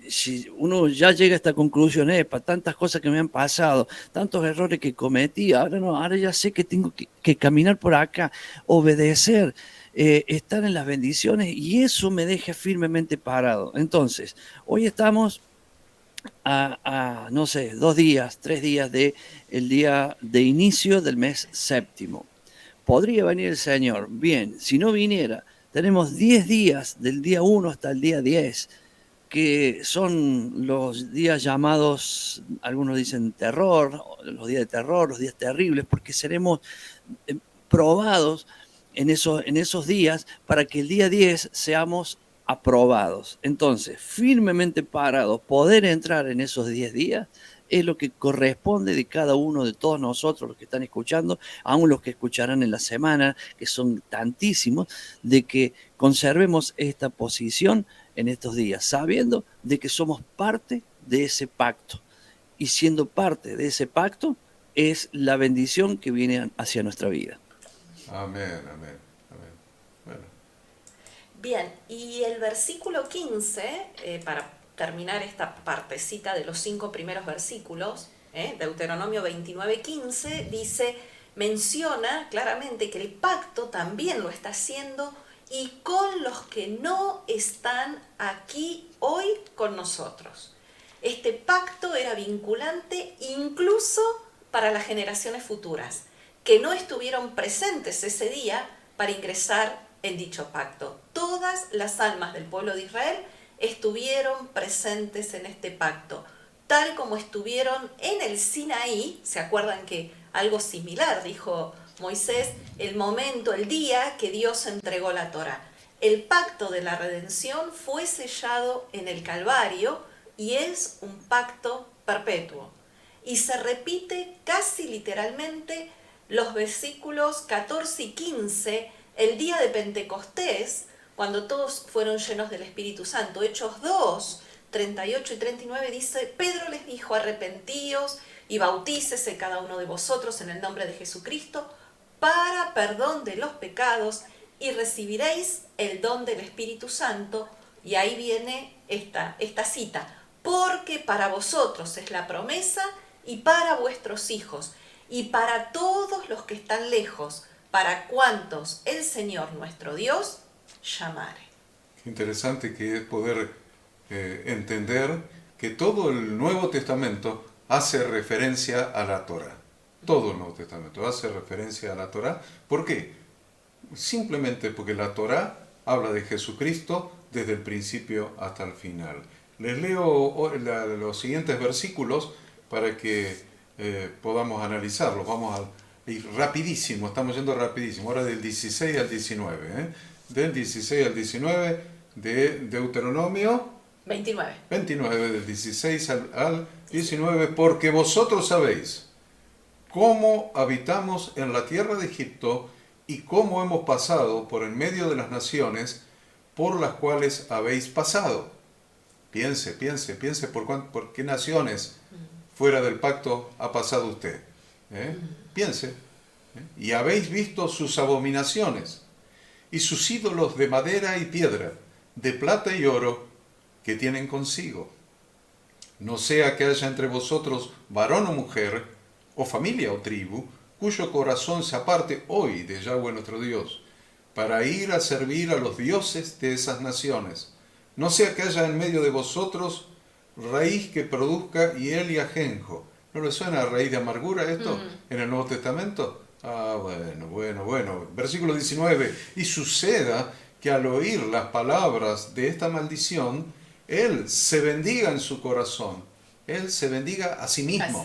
si uno ya llega a esta conclusión, para tantas cosas que me han pasado, tantos errores que cometí, ahora ya sé que tengo que caminar por acá, obedecer, estar en las bendiciones, y eso me deja firmemente parado. Entonces, hoy estamos no sé, 2 días, 3 días de el día de inicio del mes séptimo. Podría venir el Señor. Bien, si no viniera, tenemos 10 días, del día 1 hasta el día 10, que son los días llamados, algunos dicen terror, los días de terror, los días terribles, porque seremos probados en esos días para que el día 10 seamos aprobados. Entonces, firmemente parados, poder entrar en esos 10 días es lo que corresponde de cada uno de todos nosotros, los que están escuchando, aún los que escucharán en la semana, que son tantísimos, de que conservemos esta posición en estos días, sabiendo de que somos parte de ese pacto. Y siendo parte de ese pacto, es la bendición que viene hacia nuestra vida. Amén, amén, amén. Bueno. Bien, y el versículo 15, para terminar esta partecita de los 5 primeros versículos, Deuteronomio 29:15, menciona claramente que el pacto también lo está haciendo y con los que no están aquí hoy con nosotros. Este pacto era vinculante incluso para las generaciones futuras, que no estuvieron presentes ese día para ingresar en dicho pacto. Todas las almas del pueblo de Israel estuvieron presentes en este pacto, tal como estuvieron en el Sinaí. ¿Se acuerdan que algo similar dijo Moisés? El momento, el día que Dios entregó la Torá. El pacto de la redención fue sellado en el Calvario y es un pacto perpetuo. Y se repite casi literalmente los versículos 14 y 15 el día de Pentecostés, cuando todos fueron llenos del Espíritu Santo. Hechos 2, 38 y 39 dice: Pedro les dijo: arrepentíos y bautícese cada uno de vosotros en el nombre de Jesucristo para perdón de los pecados y recibiréis el don del Espíritu Santo. Y ahí viene esta cita: porque para vosotros es la promesa y para vuestros hijos y para todos los que están lejos, para cuantos el Señor nuestro Dios llamare. Interesante que es poder entender que todo el Nuevo Testamento hace referencia a la Torá. Todo el Nuevo Testamento hace referencia a la Torá. ¿Por qué? Simplemente porque la Torá habla de Jesucristo desde el principio hasta el final. Les leo los siguientes versículos para que podamos analizarlos. Vamos a ir rapidísimo, estamos yendo rapidísimo, ahora del 16 al 19. Del 16 al 19 de Deuteronomio 29, del 16 al 19, porque vosotros sabéis cómo habitamos en la tierra de Egipto y cómo hemos pasado por en medio de las naciones por las cuales habéis pasado. Piense por qué naciones fuera del pacto ha pasado usted. Piense. Y habéis visto sus abominaciones y sus ídolos de madera y piedra, de plata y oro, que tienen consigo. No sea que haya entre vosotros varón o mujer, o familia o tribu, cuyo corazón se aparte hoy de Yahweh nuestro Dios, para ir a servir a los dioses de esas naciones. No sea que haya en medio de vosotros raíz que produzca hiel y ajenjo. ¿No le suena a raíz de amargura esto en el Nuevo Testamento? Bueno. Versículo 19. Y suceda que al oír las palabras de esta maldición, él se bendiga en su corazón. Él se bendiga a sí mismo.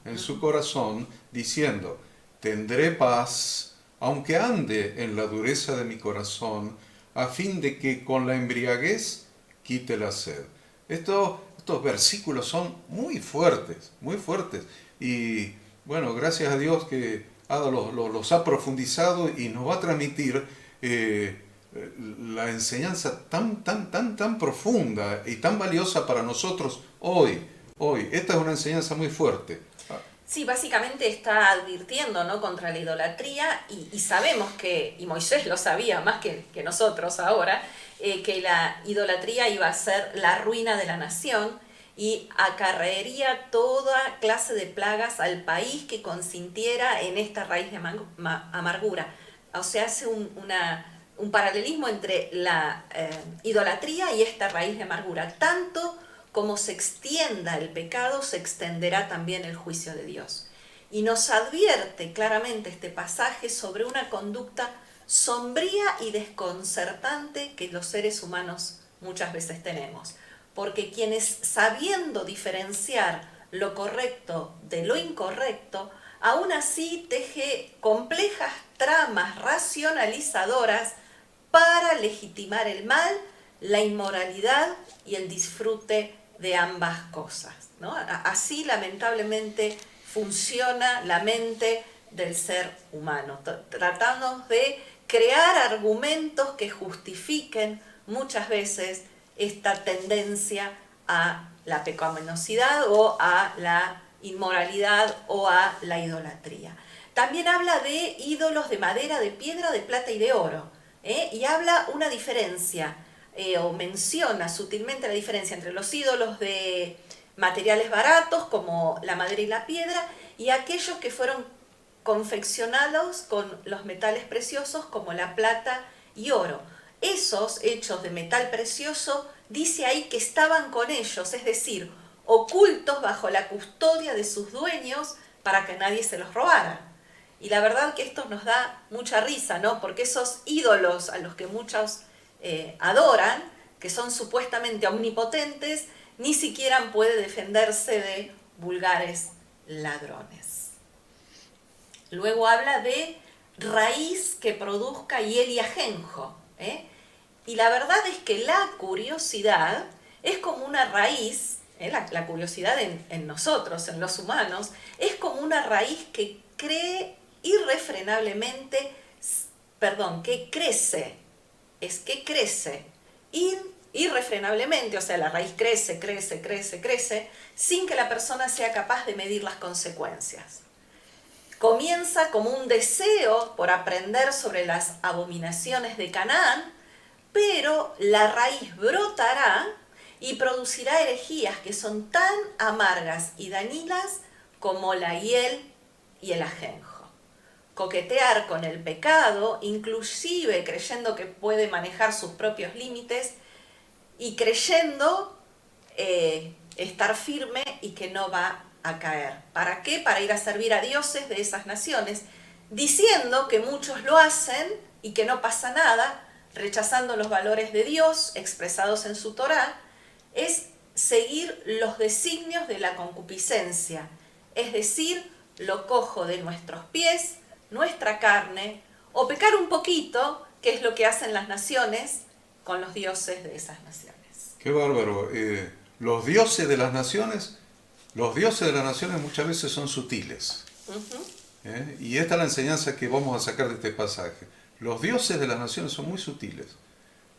En su corazón, diciendo: tendré paz, aunque ande en la dureza de mi corazón, a fin de que con la embriaguez quite la sed. Estos versículos son muy fuertes. Y bueno, gracias a Dios que Ada los ha profundizado y nos va a transmitir la enseñanza tan profunda y tan valiosa para nosotros hoy. Esta es una enseñanza muy fuerte. Sí, básicamente está advirtiendo, ¿no?, contra la idolatría y sabemos que, y Moisés lo sabía más que nosotros ahora, que la idolatría iba a ser la ruina de la nación y acarrearía toda clase de plagas al país que consintiera en esta raíz de amargura. O sea, hace un paralelismo entre la idolatría y esta raíz de amargura. Tanto como se extienda el pecado, se extenderá también el juicio de Dios. Y nos advierte claramente este pasaje sobre una conducta sombría y desconcertante que los seres humanos muchas veces tenemos. Porque quienes, sabiendo diferenciar lo correcto de lo incorrecto, aún así teje complejas tramas racionalizadoras para legitimar el mal, la inmoralidad y el disfrute de ambas cosas, ¿no? Así lamentablemente funciona la mente del ser humano, tratando de crear argumentos que justifiquen muchas veces esta tendencia a la pecaminosidad o a la inmoralidad o a la idolatría. También habla de ídolos de madera, de piedra, de plata y de oro, y habla una diferencia, o menciona sutilmente la diferencia entre los ídolos de materiales baratos como la madera y la piedra y aquellos que fueron confeccionados con los metales preciosos como la plata y oro. Esos hechos de metal precioso, dice ahí que estaban con ellos, es decir, ocultos bajo la custodia de sus dueños para que nadie se los robara. Y la verdad que esto nos da mucha risa, ¿no? Porque esos ídolos a los que muchos adoran, que son supuestamente omnipotentes, ni siquiera puede defenderse de vulgares ladrones. Luego habla de raíz que produzca hiel y ajenjo, y la verdad es que la curiosidad es como una raíz, la curiosidad en nosotros, en los humanos, es como una raíz que crece irrefrenablemente, o sea, la raíz crece, sin que la persona sea capaz de medir las consecuencias. Comienza como un deseo por aprender sobre las abominaciones de Canaán, pero la raíz brotará y producirá herejías que son tan amargas y dañinas como la hiel y el ajenjo. Coquetear con el pecado, inclusive creyendo que puede manejar sus propios límites y creyendo estar firme y que no va a caer. ¿Para qué? Para ir a servir a dioses de esas naciones, diciendo que muchos lo hacen y que no pasa nada, rechazando los valores de Dios expresados en su Torá, es seguir los designios de la concupiscencia, es decir, lo cojo de nuestros pies, nuestra carne, o pecar un poquito, que es lo que hacen las naciones con los dioses de esas naciones. Qué bárbaro. Los dioses de las naciones muchas veces son sutiles. Y esta es la enseñanza que vamos a sacar de este pasaje. Los dioses de las naciones son muy sutiles.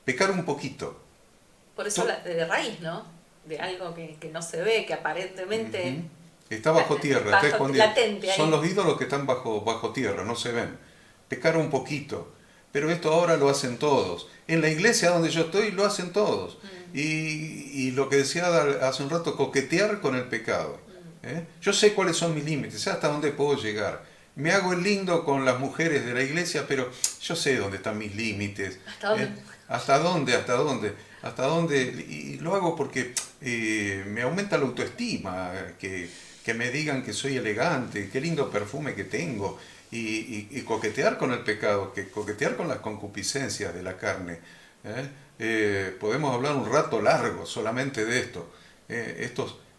Pecar un poquito. Por eso de raíz, ¿no? De algo que no se ve, que aparentemente... Está bajo tierra, está escondido. Latente ahí. Son los ídolos que están bajo tierra, no se ven. Pecar un poquito. Pero esto ahora lo hacen todos. En la iglesia donde yo estoy lo hacen todos. Y lo que decía hace un rato, coquetear con el pecado. Yo sé cuáles son mis límites, sé hasta dónde puedo llegar. Me hago el lindo con las mujeres de la iglesia, pero yo sé dónde están mis límites. ¿Hasta dónde? ¿Hasta dónde? Y lo hago porque me aumenta la autoestima, que me digan que soy elegante, qué lindo perfume que tengo. Y coquetear con el pecado, coquetear con las concupiscencias de la carne. Podemos hablar un rato largo solamente de esto.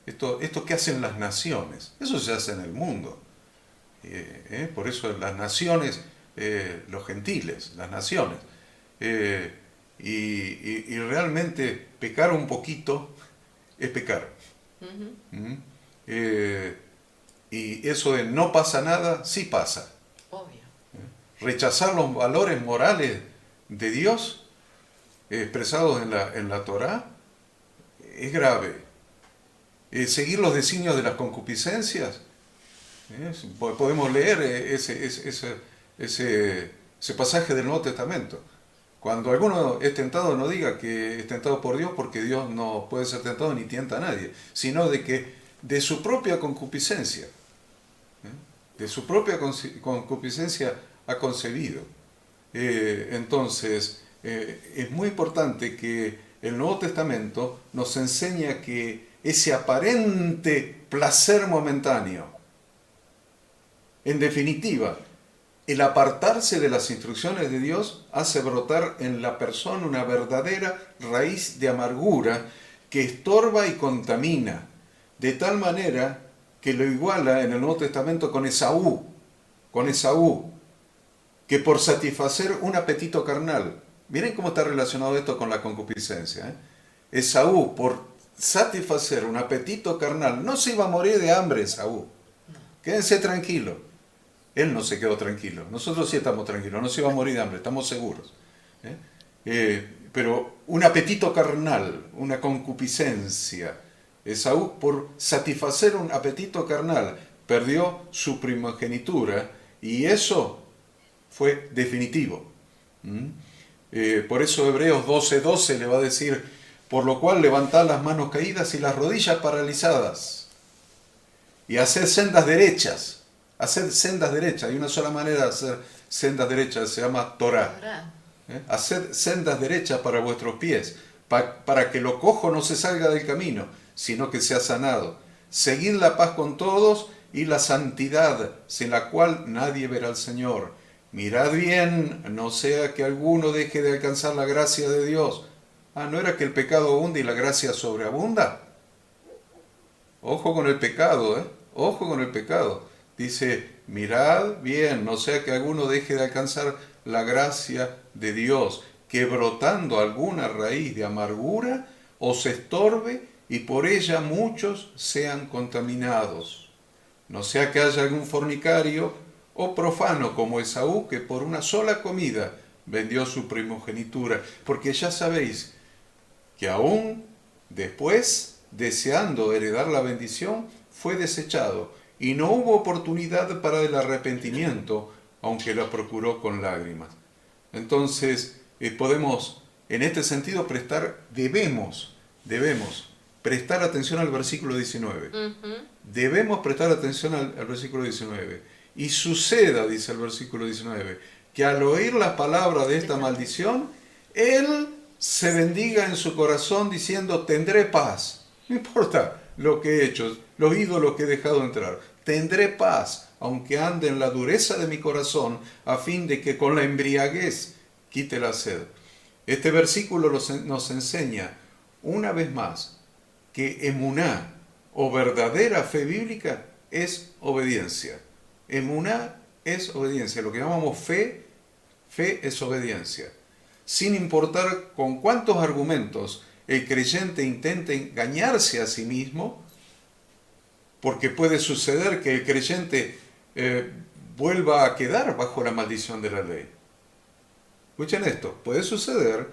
Esto que hacen las naciones, eso se hace en el mundo. Por eso las naciones, los gentiles, las naciones. Y realmente pecar un poquito es pecar. Y eso de no pasa nada, sí pasa. Obvio. Rechazar los valores morales de Dios expresados en la Torá es grave. Seguir los designios de las concupiscencias, podemos leer ese pasaje del Nuevo Testamento. Cuando alguno es tentado, no diga que es tentado por Dios, porque Dios no puede ser tentado ni tienta a nadie, sino de su propia concupiscencia. De su propia concupiscencia ha concebido. Entonces, es muy importante que el Nuevo Testamento nos enseña que ese aparente placer momentáneo, en definitiva, el apartarse de las instrucciones de Dios hace brotar en la persona una verdadera raíz de amargura que estorba y contamina, de tal manera que lo iguala en el Nuevo Testamento con Esaú, que por satisfacer un apetito carnal, miren cómo está relacionado esto con la concupiscencia, Esaú, por satisfacer un apetito carnal, no se iba a morir de hambre Esaú, quédense tranquilos, él no se quedó tranquilo, nosotros sí estamos tranquilos, no se iba a morir de hambre, estamos seguros, pero un apetito carnal, una concupiscencia, Esaú, por satisfacer un apetito carnal, perdió su primogenitura y eso fue definitivo. Por eso Hebreos 12:12 le va a decir, por lo cual levantad las manos caídas y las rodillas paralizadas y haced sendas derechas. Haced sendas derechas. Hay una sola manera de hacer sendas derechas, se llama Torá. Haced sendas derechas para vuestros pies, para que lo cojo no se salga del camino, sino que sea sanado. Seguid la paz con todos y la santidad, sin la cual nadie verá al Señor. Mirad bien, no sea que alguno deje de alcanzar la gracia de Dios. ¿No era que el pecado abunda y la gracia sobreabunda? Ojo con el pecado, Ojo con el pecado. Dice, mirad bien, no sea que alguno deje de alcanzar la gracia de Dios, que brotando alguna raíz de amargura os estorbe y por ella muchos sean contaminados. No sea que haya algún fornicario o profano como Esaú, que por una sola comida vendió su primogenitura, porque ya sabéis que aún después, deseando heredar la bendición, fue desechado, y no hubo oportunidad para el arrepentimiento, aunque la procuró con lágrimas. Entonces, podemos, en este sentido, debemos prestar atención al versículo 19. Debemos prestar atención al versículo 19. Y suceda, dice el versículo 19, que al oír las palabras de esta maldición, él se bendiga en su corazón diciendo, tendré paz, No importa lo que he hecho, los ídolos que he dejado entrar. Tendré paz, aunque ande en la dureza de mi corazón, a fin de que con la embriaguez quite la sed. Este versículo nos enseña, una vez más, que emuná, o verdadera fe bíblica, es obediencia. Emuná es obediencia. Lo que llamamos fe, fe es obediencia. Sin importar con cuántos argumentos el creyente intente engañarse a sí mismo, porque puede suceder que el creyente vuelva a quedar bajo la maldición de la ley. Escuchen esto, puede suceder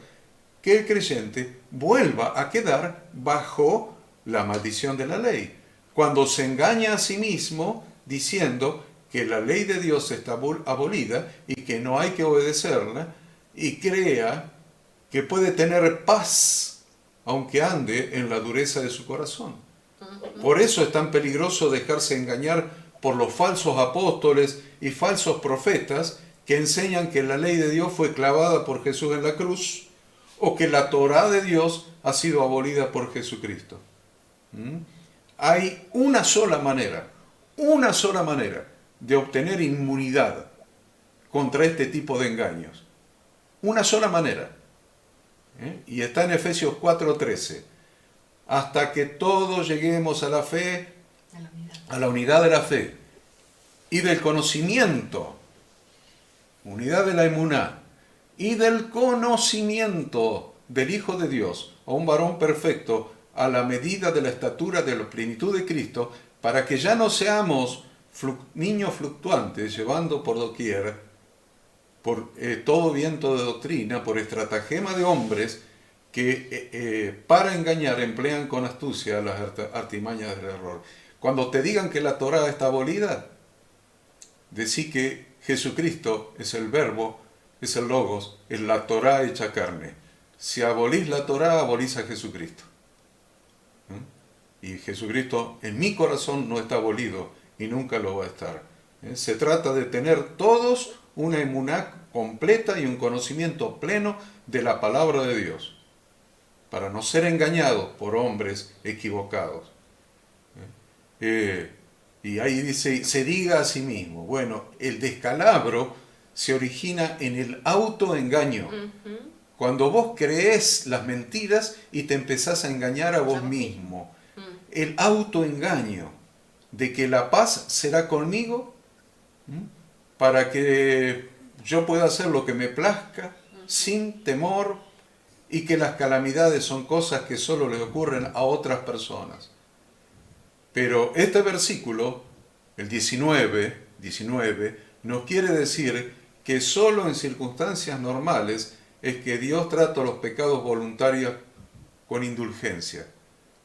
que el creyente vuelva a quedar bajo la maldición de la ley, cuando se engaña a sí mismo diciendo que la ley de Dios está abolida y que no hay que obedecerla, y crea que puede tener paz aunque ande en la dureza de su corazón. Por eso es tan peligroso dejarse engañar por los falsos apóstoles y falsos profetas que enseñan que la ley de Dios fue clavada por Jesús en la cruz, o que la Torá de Dios ha sido abolida por Jesucristo. Hay una sola manera de obtener inmunidad contra este tipo de engaños. Una sola manera. Y está en Efesios 4:13. Hasta que todos lleguemos a la fe, a la unidad de la fe y del conocimiento, unidad de la emuná, y del conocimiento del Hijo de Dios, a un varón perfecto, a la medida de la estatura de la plenitud de Cristo, para que ya no seamos niños fluctuantes, llevando por doquier, por todo viento de doctrina, por estratagema de hombres que para engañar emplean con astucia las artimañas del error. Cuando te digan que la Torá está abolida, decí que Jesucristo es el verbo, es el logos, es la Torá hecha carne. Si abolís la Torá, abolís a Jesucristo. Y Jesucristo en mi corazón no está abolido y nunca lo va a estar. Se trata de tener todos una emuná completa y un conocimiento pleno de la palabra de Dios, para no ser engañados por hombres equivocados. Y ahí dice, se diga a sí mismo. Bueno, el descalabro se origina en el autoengaño. Cuando vos creés las mentiras y te empezás a engañar a vos mismo. El autoengaño de que la paz será conmigo para que yo pueda hacer lo que me plazca sin temor, y que las calamidades son cosas que solo le ocurren a otras personas. Pero este versículo, el 19, nos quiere decir que solo en circunstancias normales es que Dios trata los pecados voluntarios con indulgencia.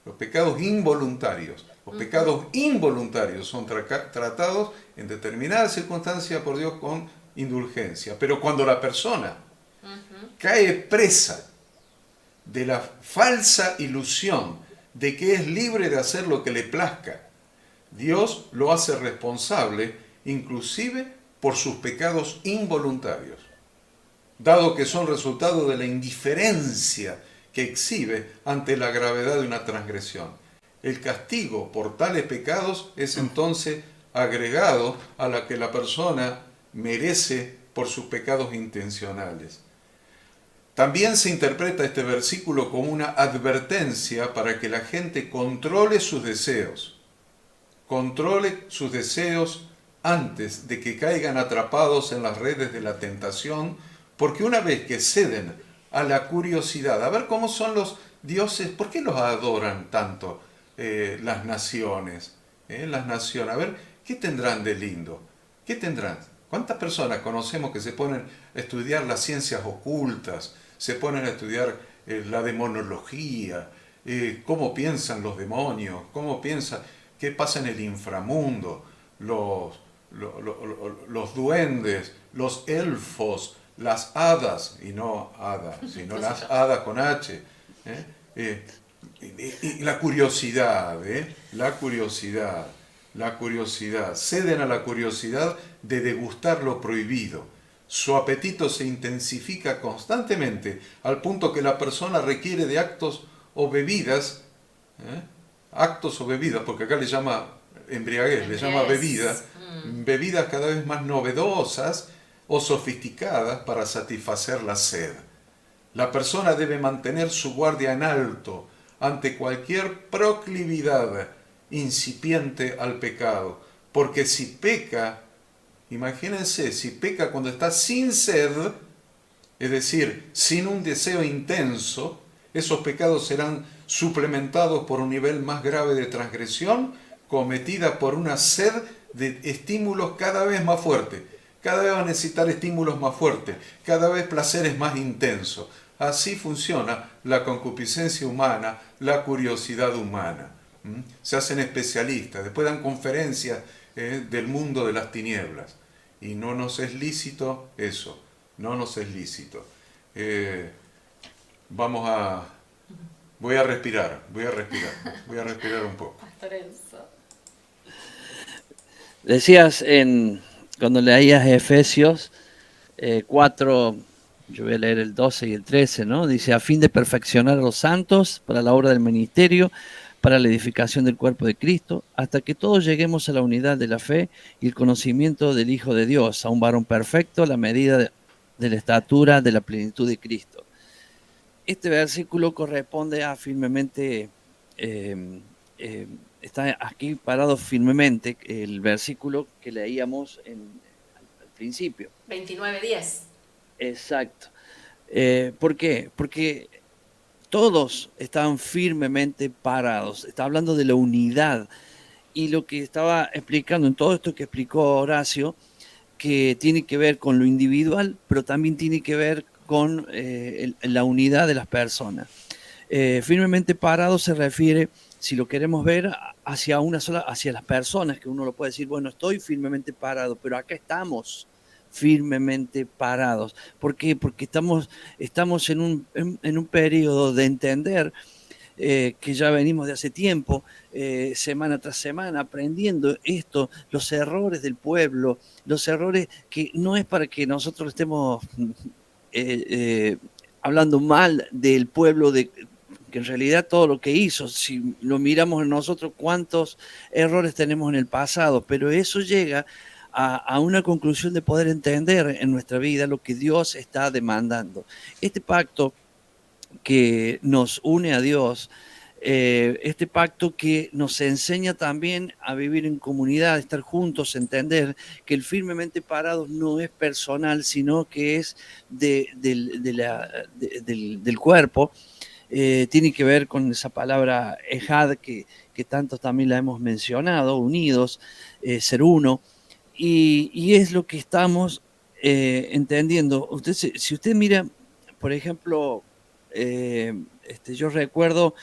Los pecados involuntarios. Los pecados involuntarios son tratados en determinadas circunstancias por Dios con indulgencia. Pero cuando la persona cae presa de la falsa ilusión de que es libre de hacer lo que le plazca, Dios lo hace responsable inclusive por sus pecados involuntarios, dado que son resultado de la indiferencia que exhibe ante la gravedad de una transgresión. El castigo por tales pecados es entonces agregado a la que la persona merece por sus pecados intencionales. También se interpreta este versículo como una advertencia para que la gente controle sus deseos antes de que caigan atrapados en las redes de la tentación, porque una vez que ceden a la curiosidad, a ver cómo son los dioses, ¿por qué los adoran tanto las naciones? Las naciones, a ver, ¿qué tendrán de lindo? ¿Qué tendrán? ¿Cuántas personas conocemos que se ponen a estudiar las ciencias ocultas, se ponen a estudiar la demonología, cómo piensan los demonios, cómo piensan, qué pasa en el inframundo, los duendes, los elfos, las hadas, y no hadas, sino las hadas con H, y la curiosidad, la curiosidad, ceden a la curiosidad de degustar lo prohibido. Su apetito se intensifica constantemente al punto que la persona requiere de actos o bebidas actos o bebidas, porque acá le llama embriaguez, le llama bebidas, bebidas cada vez más novedosas o sofisticadas para satisfacer la sed. La persona debe mantener su guardia en alto ante cualquier proclividad incipiente al pecado, porque si peca, imagínense, si peca cuando está sin sed, es decir, sin un deseo intenso, esos pecados serán suplementados por un nivel más grave de transgresión cometida por una sed de estímulos cada vez más fuertes. Cada vez va a necesitar estímulos más fuertes, cada vez placeres más intensos. Así funciona la concupiscencia humana, la curiosidad humana. Se hacen especialistas, después dan conferencias del mundo de las tinieblas. Y no nos es lícito eso, no nos es lícito. Voy a respirar un poco. Pastor Enzo. Decías cuando leías Efesios 4, yo voy a leer el 12 y el 13, ¿no? Dice, a fin de perfeccionar a los santos para la obra del ministerio, para la edificación del cuerpo de Cristo, hasta que todos lleguemos a la unidad de la fe y el conocimiento del Hijo de Dios, a un varón perfecto, a la medida de la estatura de la plenitud de Cristo. Este versículo corresponde a firmemente, está aquí parado firmemente el versículo que leíamos al principio. 29:10. Exacto. ¿Por qué? Porque todos estaban firmemente parados. Está hablando de la unidad. Y lo que estaba explicando en todo esto que explicó Horacio, que tiene que ver con lo individual, pero también tiene que ver con la unidad de las personas. Firmemente parado se refiere, si lo queremos ver, hacia una sola, hacia las personas, que uno lo puede decir, bueno, estoy firmemente parado, pero acá estamos firmemente parados. ¿Por qué? Porque estamos en un periodo de entender que ya venimos de hace tiempo, semana tras semana, aprendiendo esto, los errores del pueblo, los errores que no es para que nosotros estemos hablando mal del pueblo, que en realidad todo lo que hizo, si lo miramos en nosotros, cuántos errores tenemos en el pasado, pero eso llega a una conclusión de poder entender en nuestra vida lo que Dios está demandando. Este pacto que nos une a Dios, este pacto que nos enseña también a vivir en comunidad, a estar juntos, a entender que el firmemente parados no es personal, sino que es del cuerpo. Tiene que ver con esa palabra ejad que tantos también la hemos mencionado, unidos, ser uno, y es lo que estamos entendiendo. Si usted mira, por ejemplo, yo recuerdo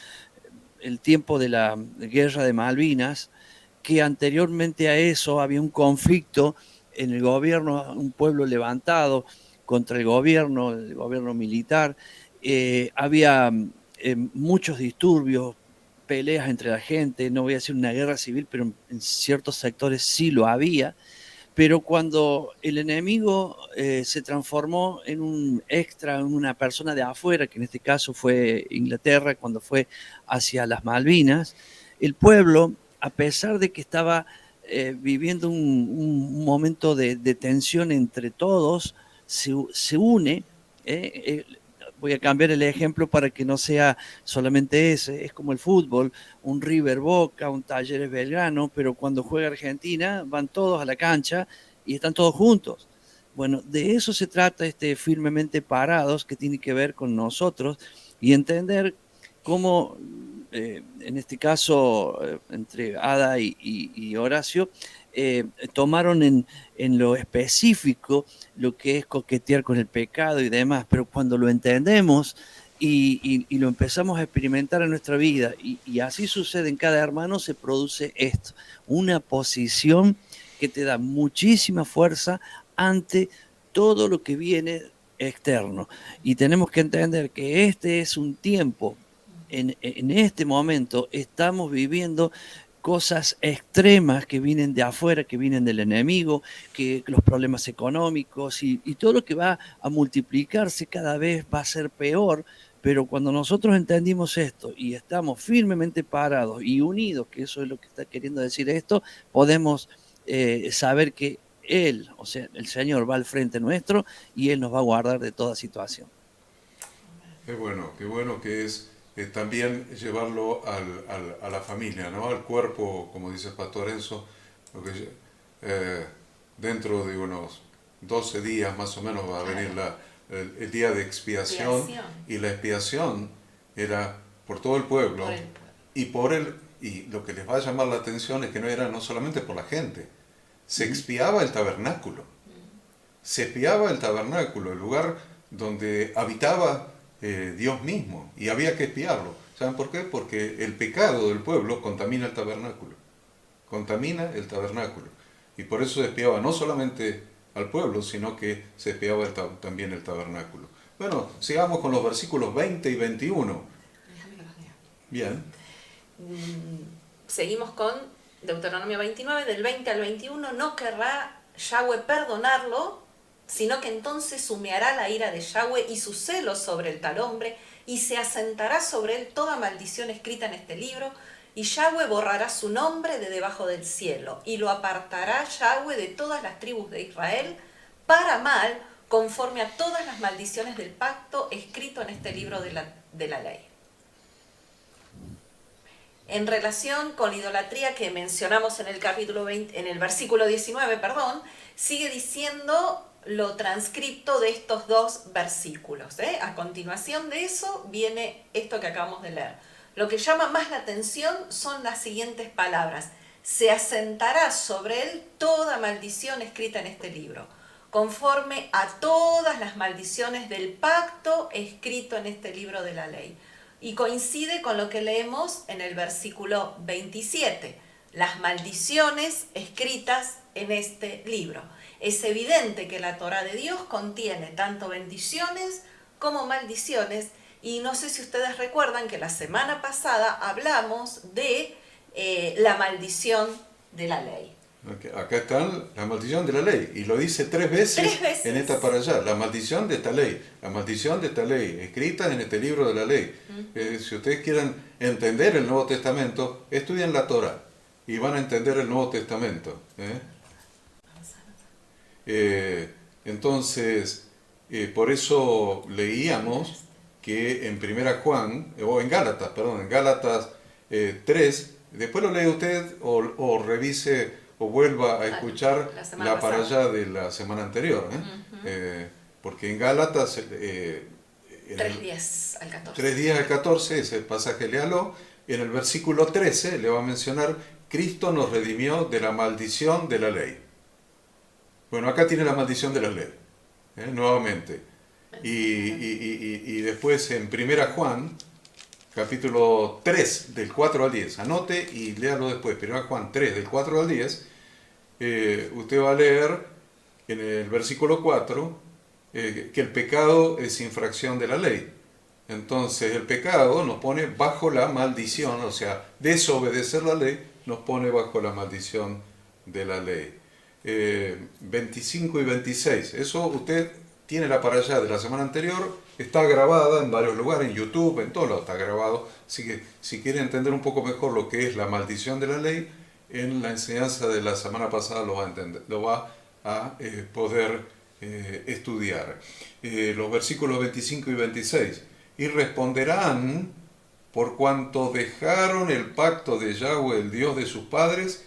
el tiempo de la guerra de Malvinas, que anteriormente a eso había un conflicto en el gobierno, un pueblo levantado contra el gobierno militar, había muchos disturbios, peleas entre la gente, no voy a decir una guerra civil, pero en ciertos sectores sí lo había. Pero cuando el enemigo se transformó en un extra, en una persona de afuera, que en este caso fue Inglaterra, cuando fue hacia las Malvinas, el pueblo, a pesar de que estaba viviendo un momento de tensión entre todos, se une. Voy a cambiar el ejemplo para que no sea solamente ese, es como el fútbol, un River Boca, un Talleres Belgrano, pero cuando juega Argentina van todos a la cancha y están todos juntos. Bueno, de eso se trata firmemente parados, que tiene que ver con nosotros y entender cómo, en este caso, entre Ada y Horacio, tomaron en lo específico lo que es coquetear con el pecado y demás, pero cuando lo entendemos y lo empezamos a experimentar en nuestra vida, y así sucede en cada hermano, se produce esto, una posición que te da muchísima fuerza ante todo lo que viene externo. Y tenemos que entender que este es un tiempo, en este momento estamos viviendo cosas extremas que vienen de afuera, que vienen del enemigo, que los problemas económicos y todo lo que va a multiplicarse cada vez va a ser peor, Pero cuando nosotros entendimos esto y estamos firmemente parados y unidos, que eso es lo que está queriendo decir esto, podemos saber que Él, o sea, el Señor va al frente nuestro y Él nos va a guardar de toda situación. Qué bueno que es también llevarlo a la familia, ¿no? Al cuerpo, como dice el pastor Enzo, porque dentro de unos 12 días más o menos va a venir el día de expiación, y la expiación era por todo el pueblo, y lo que les va a llamar la atención es que no era no solamente por la gente, se expiaba el tabernáculo, el lugar donde habitaba Dios mismo, y había que expiarlo. ¿Saben por qué? Porque el pecado del pueblo contamina el tabernáculo, y por eso se expiaba no solamente al pueblo, sino que se expiaba también el tabernáculo. Bueno, sigamos con los versículos 20 y 21. Déjame que los lea. Bien. Seguimos con Deuteronomio 29, del 20 al 21. No querrá Yahweh perdonarlo, sino que entonces humeará la ira de Yahweh y su celo sobre el tal hombre, y se asentará sobre él toda maldición escrita en este libro, y Yahweh borrará su nombre de debajo del cielo, y lo apartará Yahweh de todas las tribus de Israel para mal, conforme a todas las maldiciones del pacto escrito en este libro de la ley. En relación con la idolatría que mencionamos en el capítulo 20, en el versículo 19, sigue diciendo lo transcripto de estos dos versículos. A continuación de eso viene esto que acabamos de leer. Lo que llama más la atención son las siguientes palabras. Se asentará sobre él toda maldición escrita en este libro, conforme a todas las maldiciones del pacto escrito en este libro de la ley. Y coincide con lo que leemos en el versículo 27, las maldiciones escritas en este libro. Es evidente que la Torá de Dios contiene tanto bendiciones como maldiciones, y no sé si ustedes recuerdan que la semana pasada hablamos de la maldición de la ley. Acá está la maldición de la ley, y lo dice tres veces en esta para allá, la maldición de esta ley, escrita en este libro de la ley. Si ustedes quieren entender el Nuevo Testamento, estudian la Torá y van a entender el Nuevo Testamento. Entonces, por eso leíamos que en Gálatas 3, después lo lee usted o revise o vuelva a escuchar la para allá de la semana anterior, porque en Gálatas 3:10 al 14. 3:10 al 14, ese pasaje léalo. En el versículo 13 le va a mencionar: Cristo nos redimió de la maldición de la ley. Bueno, acá tiene la maldición de la ley, nuevamente. Y después en 1 Juan, capítulo 3, del 4 al 10. Anote y léalo después. 1 Juan 3, del 4 al 10. Usted va a leer en el versículo 4 que el pecado es infracción de la ley. Entonces el pecado nos pone bajo la maldición, o sea, desobedecer la ley nos pone bajo la maldición de la ley. 25 y 26. Eso usted tiene la para allá de la semana anterior, está grabada en varios lugares, en YouTube, en todos lados está grabado. Así que si quiere entender un poco mejor lo que es la maldición de la ley, en la enseñanza de la semana pasada lo va a entender, lo va a poder estudiar. Los versículos 25 y 26. Y responderán: por cuanto dejaron el pacto de Yahweh, el Dios de sus padres,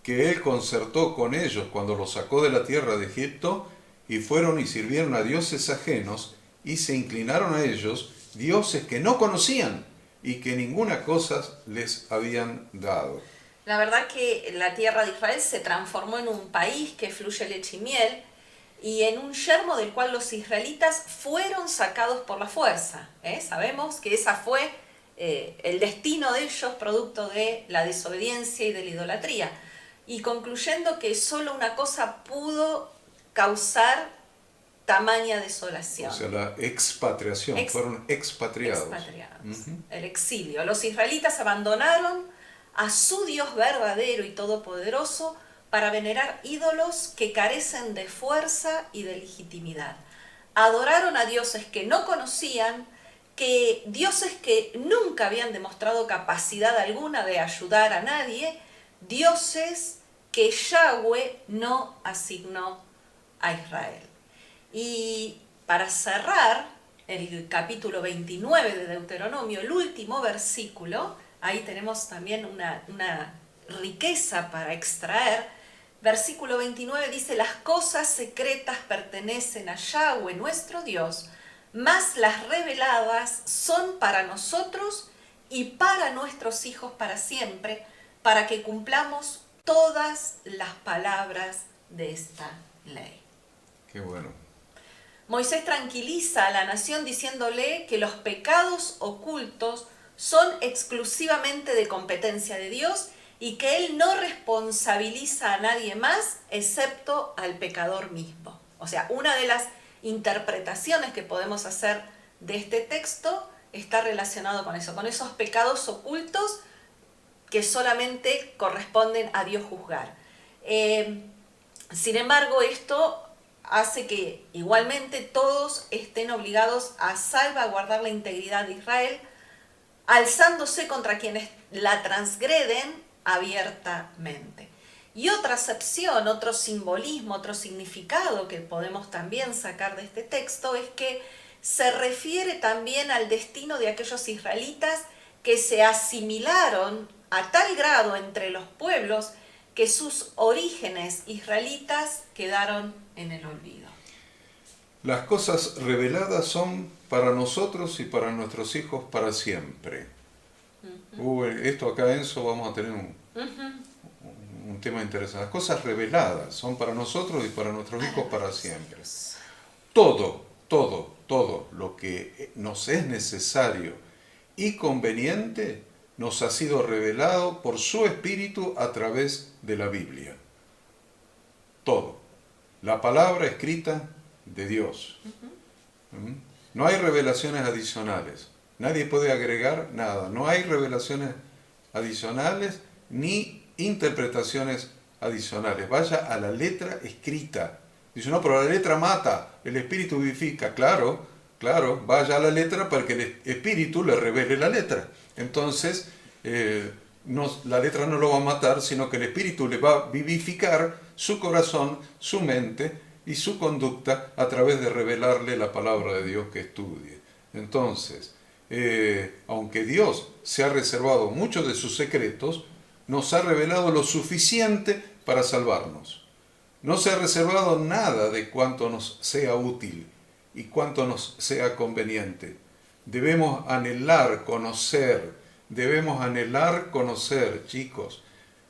que él concertó con ellos cuando los sacó de la tierra de Egipto, y fueron y sirvieron a dioses ajenos, y se inclinaron a ellos, dioses que no conocían, y que ninguna cosa les habían dado. La verdad que la tierra de Israel se transformó en un país que fluye leche y miel, y en un yermo del cual los israelitas fueron sacados por la fuerza. Sabemos que esa fue el destino de ellos, producto de la desobediencia y de la idolatría. Y concluyendo que solo una cosa pudo causar tamaña desolación. O sea, la expatriación, fueron expatriados. El exilio. Los israelitas abandonaron a su Dios verdadero y todopoderoso para venerar ídolos que carecen de fuerza y de legitimidad. Adoraron a dioses que no conocían, que dioses que nunca habían demostrado capacidad alguna de ayudar a nadie, dioses que Yahweh no asignó a Israel. Y para cerrar el capítulo 29 de Deuteronomio, el último versículo, ahí tenemos también una riqueza para extraer. Versículo 29 dice: las cosas secretas pertenecen a Yahweh nuestro Dios, mas las reveladas son para nosotros y para nuestros hijos para siempre, para que cumplamos todas las palabras de esta ley. Qué bueno. Moisés tranquiliza a la nación diciéndole que los pecados ocultos son exclusivamente de competencia de Dios y que Él no responsabiliza a nadie más excepto al pecador mismo. O sea, una de las interpretaciones que podemos hacer de este texto está relacionado con eso, con esos pecados ocultos que solamente corresponden a Dios juzgar. Sin embargo, esto hace que igualmente todos estén obligados a salvaguardar la integridad de Israel, alzándose contra quienes la transgreden abiertamente. Y otra acepción, otro simbolismo, otro significado que podemos también sacar de este texto es que se refiere también al destino de aquellos israelitas que se asimilaron a tal grado entre los pueblos que sus orígenes israelitas quedaron en el olvido. Las cosas reveladas son para nosotros y para nuestros hijos para siempre. Esto acá, Enzo, vamos a tener un tema interesante. Las cosas reveladas son para nosotros y para nuestros hijos para siempre. Todo lo que nos es necesario y conveniente nos ha sido revelado por su Espíritu a través de la Biblia. Todo. La palabra escrita de Dios. No hay revelaciones adicionales. Nadie puede agregar nada. No hay revelaciones adicionales ni interpretaciones adicionales. Vaya a la letra escrita. Dice, no, pero la letra mata, el Espíritu vivifica. Claro, vaya a la letra para que el Espíritu le revele la letra. Entonces, la letra no lo va a matar, sino que el Espíritu le va a vivificar su corazón, su mente y su conducta a través de revelarle la palabra de Dios que estudie. Entonces, aunque Dios se ha reservado muchos de sus secretos, nos ha revelado lo suficiente para salvarnos. No se ha reservado nada de cuanto nos sea útil y cuanto nos sea conveniente. Debemos anhelar conocer, chicos,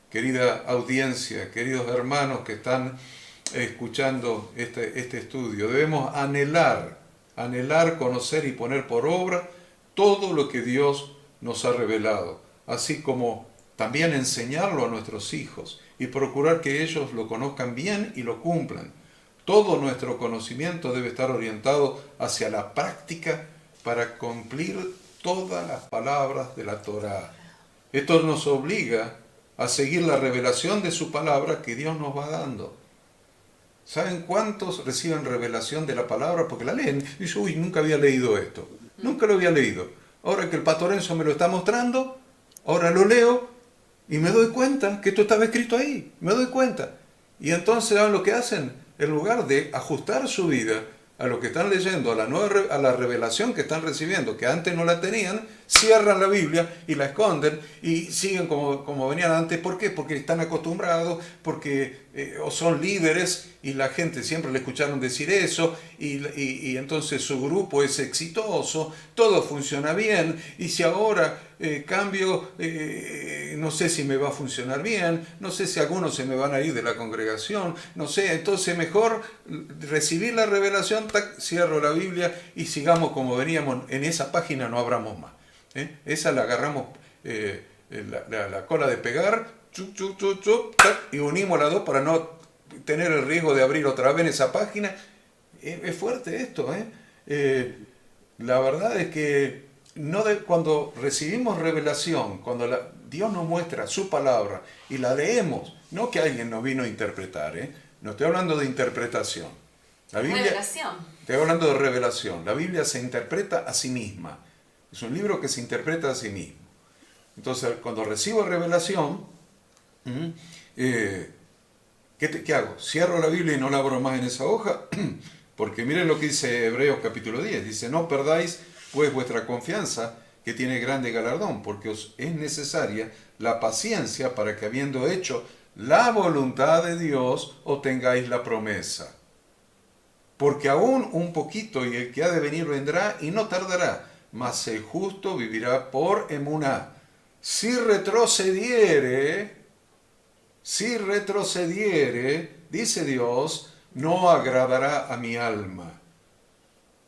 querida audiencia, queridos hermanos que están escuchando este estudio. Debemos anhelar conocer y poner por obra todo lo que Dios nos ha revelado, así como también enseñarlo a nuestros hijos y procurar que ellos lo conozcan bien y lo cumplan. Todo nuestro conocimiento debe estar orientado hacia la práctica para cumplir todas las palabras de la Torá. Esto nos obliga a seguir la revelación de su palabra que Dios nos va dando. ¿Saben cuántos reciben revelación de la palabra? Porque la leen y dicen, uy, nunca había leído esto. Nunca lo había leído. Ahora que el pastor Enzo me lo está mostrando, ahora lo leo y me doy cuenta que esto estaba escrito ahí. Me doy cuenta. Y entonces, ¿saben lo que hacen? En lugar de ajustar su vida a lo que están leyendo, a la revelación que están recibiendo, que antes no la tenían, cierran la Biblia y la esconden y siguen como venían antes. ¿Por qué? Porque están acostumbrados, porque o son líderes y la gente siempre le escucharon decir eso y entonces su grupo es exitoso, todo funciona bien y si ahora cambio, no sé si me va a funcionar bien, no sé si algunos se me van a ir de la congregación, no sé, entonces mejor recibir la revelación, cierro la Biblia y sigamos como veníamos, en esa página no abramos más. Esa la agarramos la cola de pegar y unimos las dos para no tener el riesgo de abrir otra vez esa página. Es fuerte esto. La verdad es que cuando recibimos revelación, cuando Dios nos muestra su palabra y la leemos, no que alguien nos vino a interpretar, no estoy hablando de interpretación. La Biblia, revelación. Estoy hablando de revelación. La Biblia se interpreta a sí misma. Es un libro que se interpreta a sí mismo. Entonces, cuando recibo revelación, ¿qué hago? ¿Cierro la Biblia y no la abro más en esa hoja? Porque miren lo que dice Hebreos capítulo 10. Dice, no perdáis pues vuestra confianza, que tiene grande galardón, porque os es necesaria la paciencia para que, habiendo hecho la voluntad de Dios, obtengáis la promesa. Porque aún un poquito, y el que ha de venir vendrá y no tardará, mas el justo vivirá por emuná. Si retrocediere, dice Dios, no agradará a mi alma.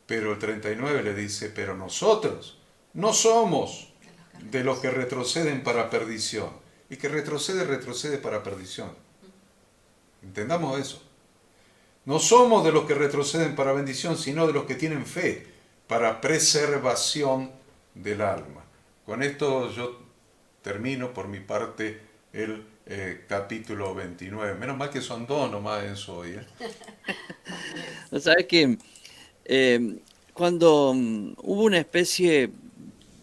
Pero el 39 le dice, pero nosotros no somos de los que retroceden para perdición. Y que retrocede para perdición. Entendamos eso. No somos de los que retroceden para bendición, sino de los que tienen fe para preservación del alma. Con esto yo termino por mi parte el capítulo 29. Menos mal que son 2 nomás en eso hoy. ¿Sabes qué? Cuando hubo una especie,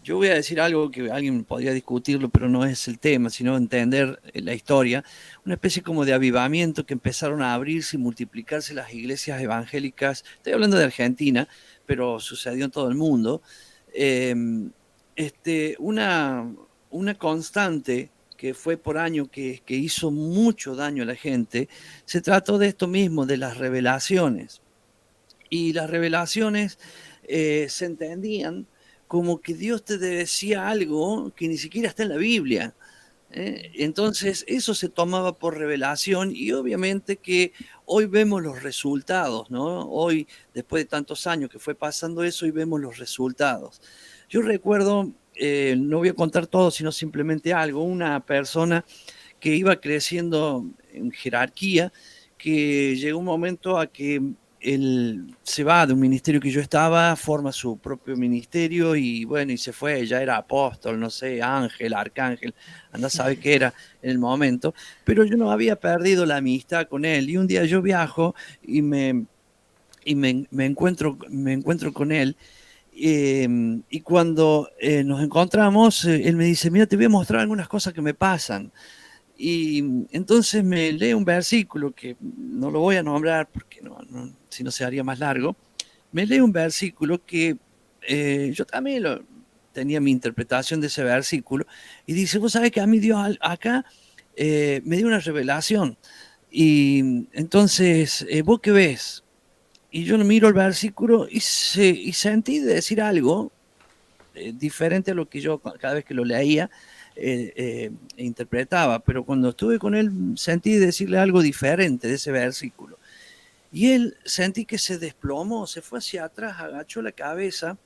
yo voy a decir algo que alguien podría discutirlo, pero no es el tema, sino entender la historia, una especie como de avivamiento que empezaron a abrirse y multiplicarse las iglesias evangélicas, estoy hablando de Argentina, pero sucedió en todo el mundo, una constante que fue por año que hizo mucho daño a la gente, se trató de esto mismo, de las revelaciones. Y las revelaciones se entendían como que Dios te decía algo que ni siquiera está en la Biblia. Entonces eso se tomaba por revelación y obviamente que hoy vemos los resultados, ¿no? Hoy, después de tantos años que fue pasando eso, hoy vemos los resultados. Yo recuerdo, no voy a contar todo, sino simplemente algo, una persona que iba creciendo en jerarquía, que llegó un momento a que él se va de un ministerio que yo estaba, forma su propio ministerio y bueno, y se fue, ya era apóstol, no sé, ángel, arcángel, anda a saber qué era en el momento, pero yo no había perdido la amistad con él y un día yo viajo y me encuentro con él. Y cuando nos encontramos, él me dice, mira, te voy a mostrar algunas cosas que me pasan. Y entonces me lee un versículo que no lo voy a nombrar porque si no se haría más largo. Me lee un versículo que yo también tenía mi interpretación de ese versículo y dice, vos sabés que a mí Dios acá me dio una revelación y entonces, ¿vos qué ves? Y yo miro el versículo y sentí de decir algo diferente a lo que yo cada vez que lo leía interpretaba, pero cuando estuve con él sentí decirle algo diferente de ese versículo. Y él sentí que se desplomó, se fue hacia atrás, agachó la cabeza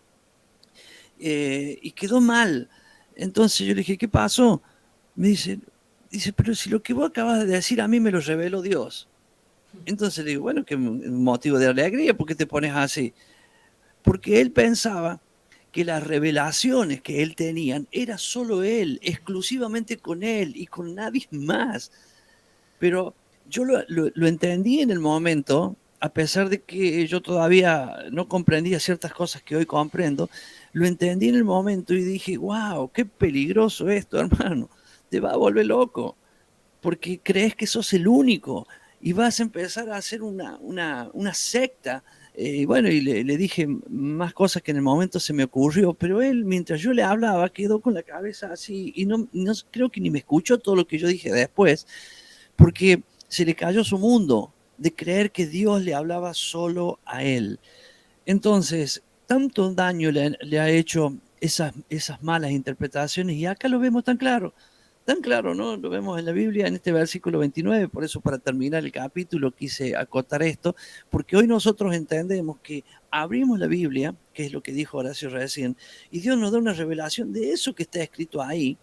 y quedó mal. Entonces yo le dije, ¿qué pasó? Me dice, pero si lo que vos acabas de decir a mí me lo reveló Dios. Entonces le digo, bueno, qué motivo de alegría, ¿por qué te pones así? Porque él pensaba que las revelaciones que él tenía era solo él, exclusivamente con él y con nadie más. Pero yo lo entendí en el momento, a pesar de que yo todavía no comprendía ciertas cosas que hoy comprendo, lo entendí en el momento y dije, wow, qué peligroso esto, hermano, te va a volver loco, porque crees que sos el único y vas a empezar a hacer una secta. Bueno, y le dije más cosas que en el momento se me ocurrió, pero él, mientras yo le hablaba, quedó con la cabeza así y no creo que ni me escuchó todo lo que yo dije después, porque se le cayó su mundo de creer que Dios le hablaba solo a él. Entonces, tanto daño le ha hecho esas malas interpretaciones y acá lo vemos tan claro, ¿no? Lo vemos en la Biblia, en este versículo 29, por eso para terminar el capítulo quise acotar esto, porque hoy nosotros entendemos que abrimos la Biblia, que es lo que dijo Horacio recién, y Dios nos da una revelación de eso que está escrito ahí,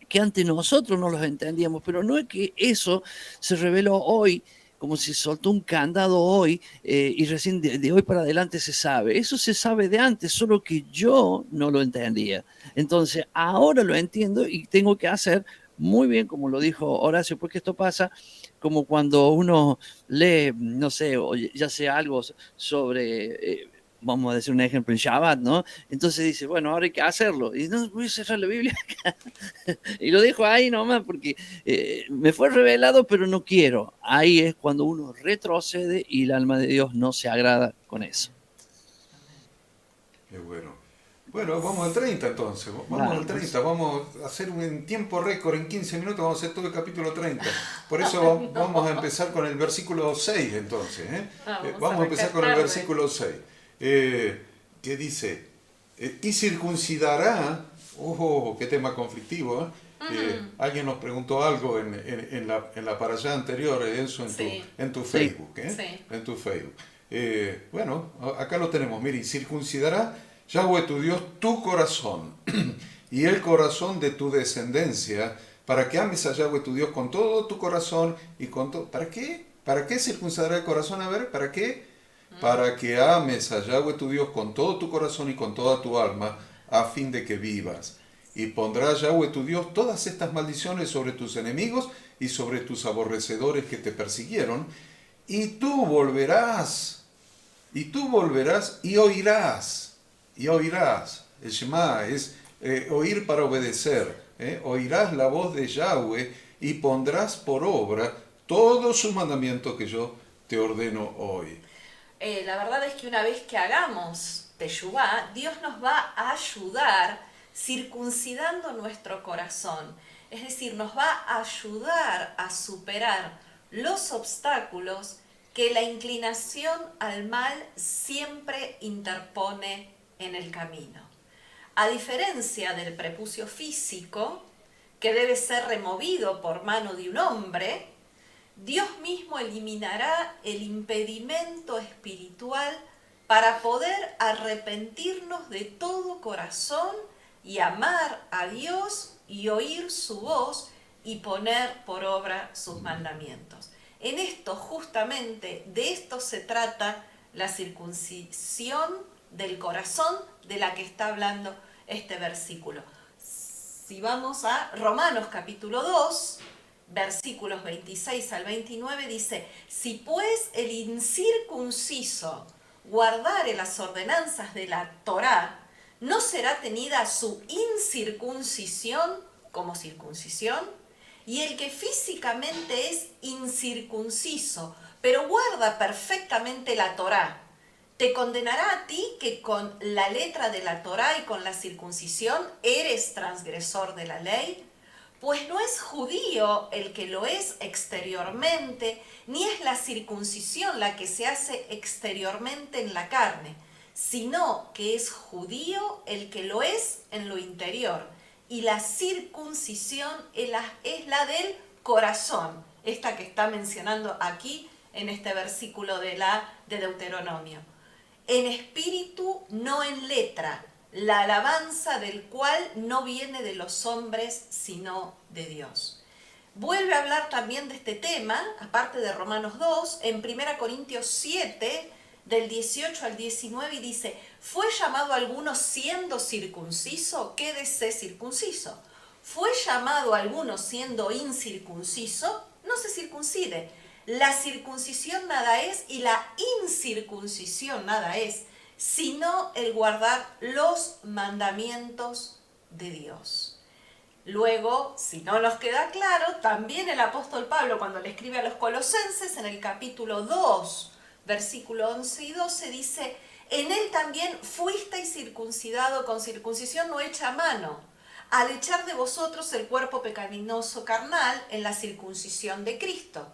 que antes nosotros no los entendíamos, pero no es que eso se reveló hoy, como si soltó un candado hoy y recién de hoy para adelante se sabe. Eso se sabe de antes, solo que yo no lo entendía. Entonces ahora lo entiendo y tengo que hacer muy bien, como lo dijo Horacio, porque esto pasa como cuando uno lee, no sé, o ya sea algo sobre vamos a decir un ejemplo, en Shabbat, ¿no? Entonces dice, bueno, ahora hay que hacerlo. Y no, voy a cerrar la Biblia acá. Y lo dejo ahí nomás porque me fue revelado, pero no quiero. Ahí es cuando uno retrocede y el alma de Dios no se agrada con eso. Qué bueno. Bueno, vamos al 30 entonces. Vamos al Vamos. 30. Vamos a hacer un tiempo récord en 15 minutos. Vamos a hacer todo el capítulo 30. Por eso vamos a empezar con el versículo 6 entonces. Vamos a empezar con el versículo 6. Que dice, y circuncidará, ojo, qué tema conflictivo. Alguien nos preguntó algo en la para allá anterior, eso en tu Facebook. Sí. En tu Facebook. Bueno, acá lo tenemos. Mire, y circuncidará Yahweh tu Dios tu corazón y el corazón de tu descendencia, para que ames a Yahweh tu Dios con todo tu corazón y con todo. ¿Para qué? ¿Para qué circuncidará el corazón? A ver, ¿para qué? Para que ames a Yahweh tu Dios con todo tu corazón y con toda tu alma, a fin de que vivas. Y pondrá Yahweh tu Dios todas estas maldiciones sobre tus enemigos y sobre tus aborrecedores que te persiguieron, y tú volverás y oirás. Y oirás. El Shema es oír para obedecer. Oirás la voz de Yahweh y pondrás por obra todos sus mandamientos que yo te ordeno hoy. La verdad es que una vez que hagamos Teshuvá, Dios nos va a ayudar circuncidando nuestro corazón. Es decir, nos va a ayudar a superar los obstáculos que la inclinación al mal siempre interpone en el camino. A diferencia del prepucio físico, que debe ser removido por mano de un hombre, Dios mismo eliminará el impedimento espiritual para poder arrepentirnos de todo corazón y amar a Dios y oír su voz y poner por obra sus mandamientos. En esto, justamente, de esto se trata la circuncisión del corazón de la que está hablando este versículo. Si vamos a Romanos capítulo 2, versículos 26 al 29, dice, si pues el incircunciso guardare las ordenanzas de la Torá, ¿no será tenida su incircuncisión como circuncisión? Y el que físicamente es incircunciso, pero guarda perfectamente la Torá, ¿te condenará a ti que con la letra de la Torá y con la circuncisión eres transgresor de la ley? Pues no es judío el que lo es exteriormente, ni es la circuncisión la que se hace exteriormente en la carne, sino que es judío el que lo es en lo interior. Y la circuncisión es la del corazón, esta que está mencionando aquí en este versículo de Deuteronomio. En espíritu, no en letra, la alabanza del cual no viene de los hombres, sino de Dios. Vuelve a hablar también de este tema, aparte de Romanos 2, en 1 Corintios 7, del 18 al 19, y dice, ¿fue llamado alguno siendo circunciso? Quédese circunciso. ¿Fue llamado alguno siendo incircunciso? No se circuncide. La circuncisión nada es y la incircuncisión nada es, sino el guardar los mandamientos de Dios. Luego, si no nos queda claro, también el apóstol Pablo, cuando le escribe a los colosenses, en el capítulo 2, versículo 11 y 12, dice, en él también fuisteis circuncidado con circuncisión no hecha a mano, al echar de vosotros el cuerpo pecaminoso carnal en la circuncisión de Cristo,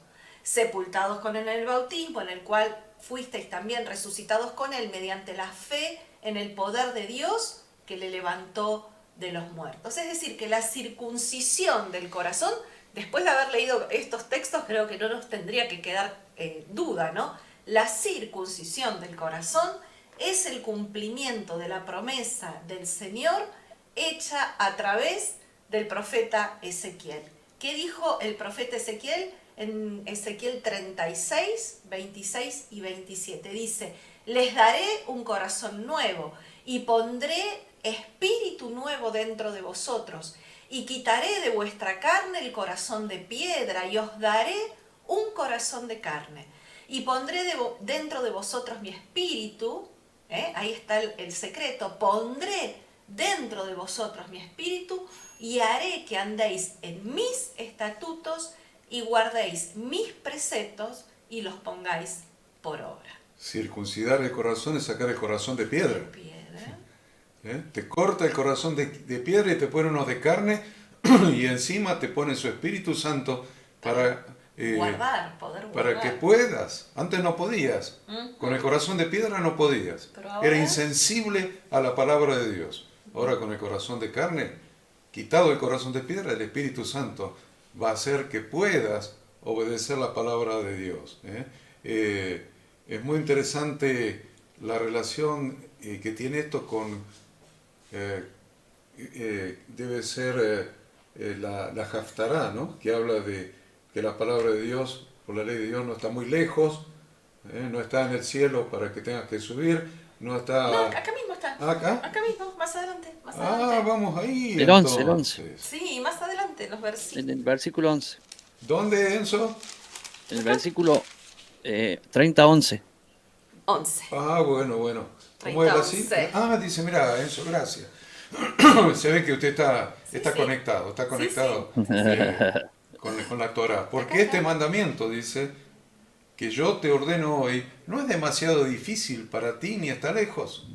sepultados con él en el bautismo, en el cual fuisteis también resucitados con él mediante la fe en el poder de Dios que le levantó de los muertos. Es decir, que la circuncisión del corazón, después de haber leído estos textos, creo que no nos tendría que quedar duda, ¿no? La circuncisión del corazón es el cumplimiento de la promesa del Señor hecha a través del profeta Ezequiel. ¿Qué dijo el profeta Ezequiel? En Ezequiel 36, 26 y 27 dice, les daré un corazón nuevo y pondré espíritu nuevo dentro de vosotros y quitaré de vuestra carne el corazón de piedra y os daré un corazón de carne y pondré dentro de vosotros mi espíritu Ahí está el secreto. Pondré dentro de vosotros mi espíritu y haré que andéis en mis estatutos y guardéis mis preceptos y los pongáis por obra. Circuncidar el corazón es sacar el corazón de piedra. Te corta el corazón de piedra y te pone uno de carne y encima te pone su Espíritu Santo para poder guardar. Para que puedas. Antes no podías. Con el corazón de piedra no podías. Era insensible a la palabra de Dios. Ahora con el corazón de carne, quitado el corazón de piedra, el Espíritu Santo va a hacer que puedas obedecer la palabra de Dios. Es muy interesante la relación que tiene esto con... debe ser la Haftará, ¿no? Que habla de que la palabra de Dios, por la ley de Dios, no está muy lejos, no está en el cielo para que tengas que subir, no está... No, acá mismo está. ¿Acá? Acá mismo, más adelante. Vamos ahí. El 11, el 11. Sí, más adelante, los versículos. En el versículo 11. ¿Dónde, Enzo? En el versículo 30-11. 11. Bueno. ¿Cómo era así? Dice, mira, Enzo, gracias. Se ve que usted está conectado, con la Torah. Porque este mandamiento, dice, que yo te ordeno hoy, no es demasiado difícil para ti ni está lejos.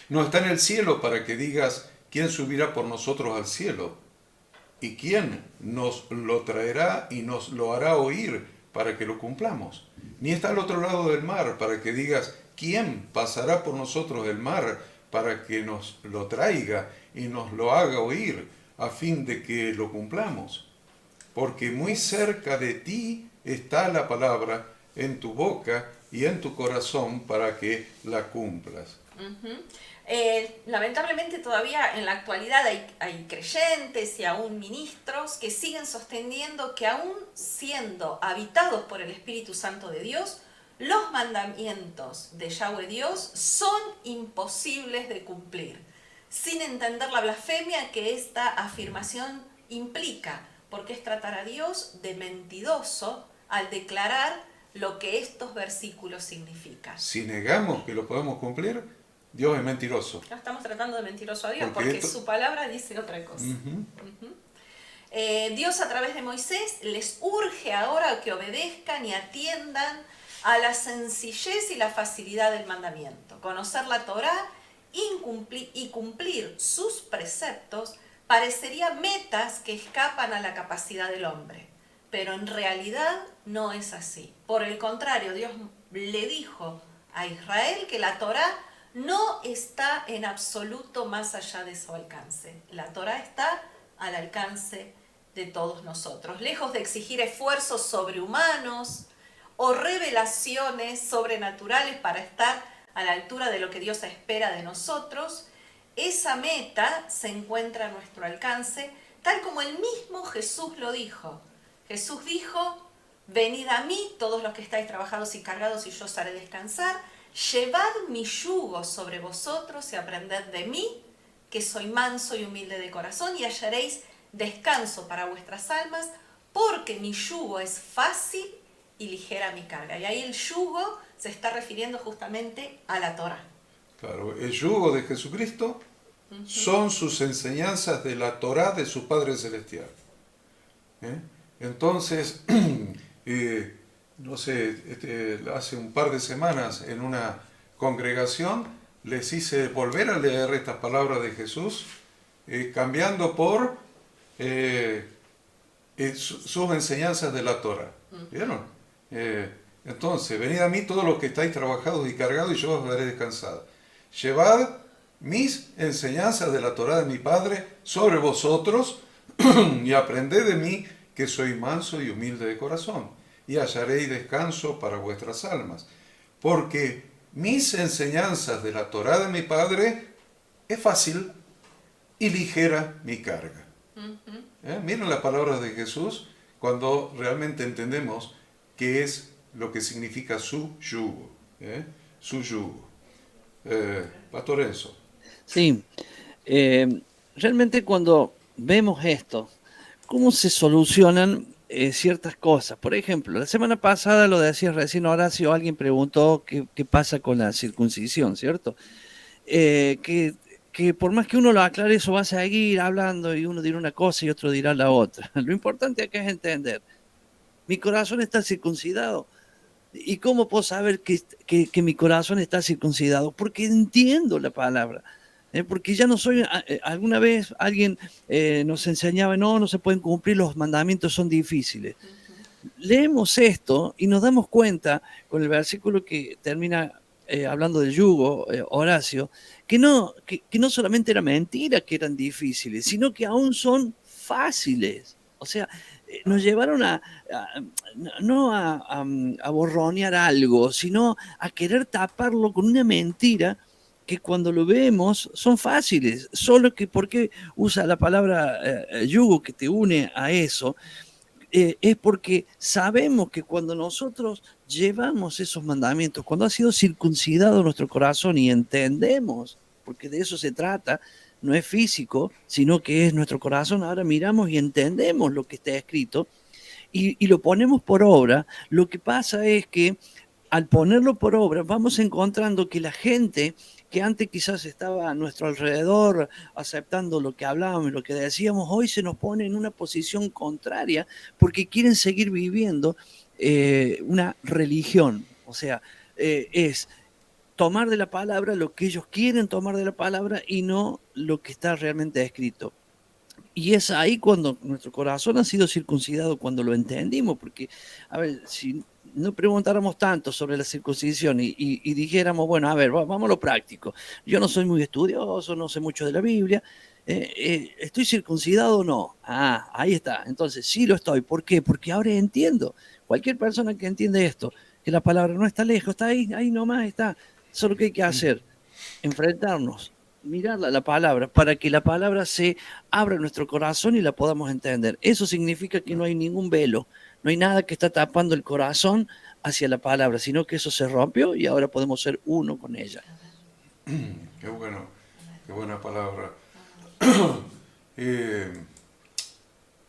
No está en el cielo para que digas, ¿quién subirá por nosotros al cielo? ¿Y quién nos lo traerá y nos lo hará oír para que lo cumplamos? Ni está al otro lado del mar para que digas, ¿quién pasará por nosotros el mar para que nos lo traiga y nos lo haga oír a fin de que lo cumplamos? Porque muy cerca de ti está la palabra en tu boca y en tu corazón para que la cumplas. Lamentablemente todavía en la actualidad hay creyentes y aún ministros que siguen sosteniendo que aún siendo habitados por el Espíritu Santo de Dios, los mandamientos de Yahweh Dios son imposibles de cumplir, sin entender la blasfemia que esta afirmación implica, porque es tratar a Dios de mentiroso al declarar lo que estos versículos significan. Si negamos que lo podemos cumplir, Dios es mentiroso. No estamos tratando de mentiroso a Dios, porque su palabra dice otra cosa. Dios a través de Moisés les urge ahora que obedezcan y atiendan a la sencillez y la facilidad del mandamiento. Conocer la Torá y cumplir sus preceptos parecería metas que escapan a la capacidad del hombre, pero en realidad no es así. Por el contrario, Dios le dijo a Israel que la Torá no está en absoluto más allá de su alcance. La Torá está al alcance de todos nosotros. Lejos de exigir esfuerzos sobrehumanos o revelaciones sobrenaturales para estar a la altura de lo que Dios espera de nosotros, esa meta se encuentra a nuestro alcance, tal como el mismo Jesús lo dijo. Jesús dijo, venid a mí todos los que estáis trabajados y cargados y yo os haré descansar. Llevad mi yugo sobre vosotros y aprended de mí, que soy manso y humilde de corazón, y hallaréis descanso para vuestras almas, porque mi yugo es fácil y ligera mi carga. Y ahí el yugo se está refiriendo justamente a la Torá. Claro, el yugo de Jesucristo son sus enseñanzas de la Torá de su Padre Celestial. Entonces, no sé, hace un par de semanas en una congregación les hice volver a leer estas palabras de Jesús, cambiando por sus enseñanzas de la Torá. ¿Vieron? Entonces, venid a mí todos los que estáis trabajados y cargados y yo os daré descansar. Llevad mis enseñanzas de la Torá de mi Padre sobre vosotros y aprended de mí, que soy manso y humilde de corazón, y hallaréis descanso para vuestras almas. Porque mis enseñanzas de la Torá de mi Padre es fácil y ligera mi carga. Miren las palabras de Jesús cuando realmente entendemos qué es lo que significa su yugo. Su yugo. Pastor Enzo. Sí, realmente cuando vemos esto, ¿cómo se solucionan ciertas cosas. Por ejemplo, la semana pasada, lo decía recién Horacio, alguien preguntó qué pasa con la circuncisión, ¿cierto? Que, que por más que uno lo aclare, eso va a seguir hablando y uno dirá una cosa y otro dirá la otra. Lo importante acá es entender, mi corazón está circuncidado. ¿Y cómo puedo saber que mi corazón está circuncidado? Porque entiendo la palabra. Porque ya no soy, alguna vez alguien nos enseñaba, no se pueden cumplir, los mandamientos son difíciles. Leemos esto y nos damos cuenta con el versículo que termina hablando del yugo, Horacio, que no solamente era mentira que eran difíciles, sino que aún son fáciles. O sea, nos llevaron no a borronear algo, sino a querer taparlo con una mentira que cuando lo vemos son fáciles, solo que porque usa la palabra yugo que te une a eso, es porque sabemos que cuando nosotros llevamos esos mandamientos, cuando ha sido circuncidado nuestro corazón y entendemos, porque de eso se trata, no es físico, sino que es nuestro corazón, ahora miramos y entendemos lo que está escrito y lo ponemos por obra, lo que pasa es que al ponerlo por obra vamos encontrando que la gente que antes quizás estaba a nuestro alrededor aceptando lo que hablábamos, lo que decíamos, hoy se nos pone en una posición contraria porque quieren seguir viviendo una religión. O sea, es tomar de la palabra lo que ellos quieren tomar de la palabra y no lo que está realmente escrito. Y es ahí cuando nuestro corazón ha sido circuncidado, cuando lo entendimos, porque, a ver, si no preguntáramos tanto sobre la circuncisión y dijéramos, bueno, a ver, vamos a lo práctico. Yo no soy muy estudioso, no sé mucho de la Biblia. ¿Estoy circuncidado o no? Ah, ahí está. Entonces, sí lo estoy. ¿Por qué? Porque ahora entiendo. Cualquier persona que entiende esto, que la palabra no está lejos, está ahí nomás está. Solo que hay que hacer, enfrentarnos, mirar la palabra, para que la palabra se abra en nuestro corazón y la podamos entender. Eso significa que no hay ningún velo, no hay nada que está tapando el corazón hacia la palabra, sino que eso se rompió y ahora podemos ser uno con ella. Qué bueno, qué buena palabra.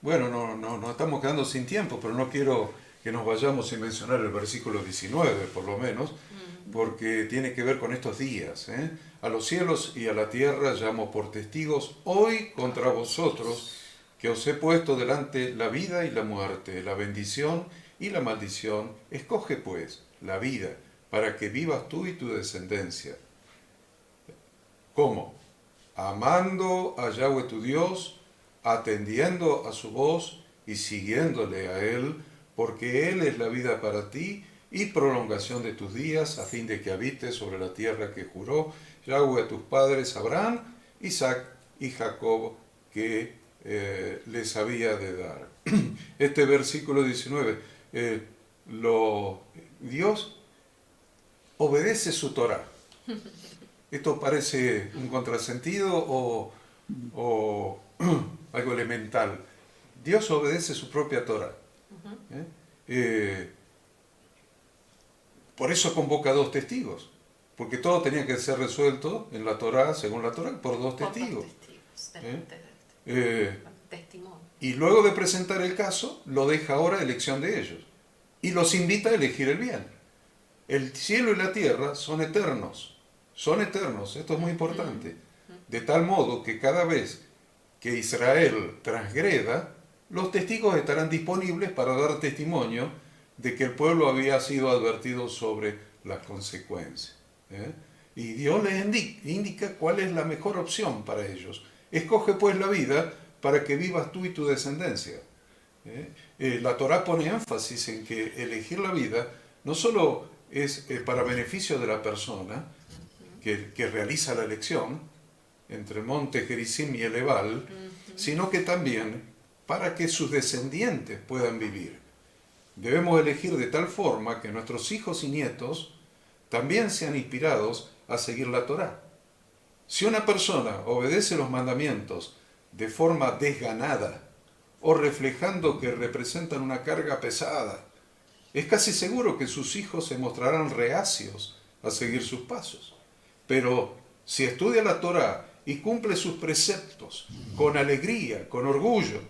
Bueno, no estamos quedando sin tiempo, pero no quiero que nos vayamos sin mencionar el versículo 19, por lo menos, porque tiene que ver con estos días. A los cielos y a la tierra llamo por testigos hoy contra vosotros, que os he puesto delante la vida y la muerte, la bendición y la maldición. Escoge pues la vida, para que vivas tú y tu descendencia. ¿Cómo? Amando a Yahweh tu Dios, atendiendo a su voz y siguiéndole a Él, porque Él es la vida para ti y prolongación de tus días, a fin de que habites sobre la tierra que juró Yahweh a tus padres, Abraham, Isaac y Jacob, que les había de dar. Este versículo 19, Dios obedece su Torah. ¿Esto parece un contrasentido o algo elemental? Dios obedece su propia Torah. Por eso convoca a 2 testigos, porque todo tenía que ser resuelto en la Torah, según la Torah, por 2 testigos. Testimonio. Y luego de presentar el caso, lo deja ahora a elección de ellos. Y los invita a elegir el bien. El cielo y la tierra son eternos. Son eternos, esto es muy importante. De tal modo que cada vez que Israel transgreda, los testigos estarán disponibles para dar testimonio de que el pueblo había sido advertido sobre las consecuencias. Y Dios les indica cuál es la mejor opción para ellos. Escoge pues la vida para que vivas tú y tu descendencia. La Torá pone énfasis en que elegir la vida no solo es para beneficio de la persona que realiza la elección entre el monte Gerizim y el Ebal, sino que también para que sus descendientes puedan vivir. Debemos elegir de tal forma que nuestros hijos y nietos también sean inspirados a seguir la Torá. Si una persona obedece los mandamientos de forma desganada o reflejando que representan una carga pesada, es casi seguro que sus hijos se mostrarán reacios a seguir sus pasos. Pero si estudia la Torá y cumple sus preceptos con alegría, con orgullo,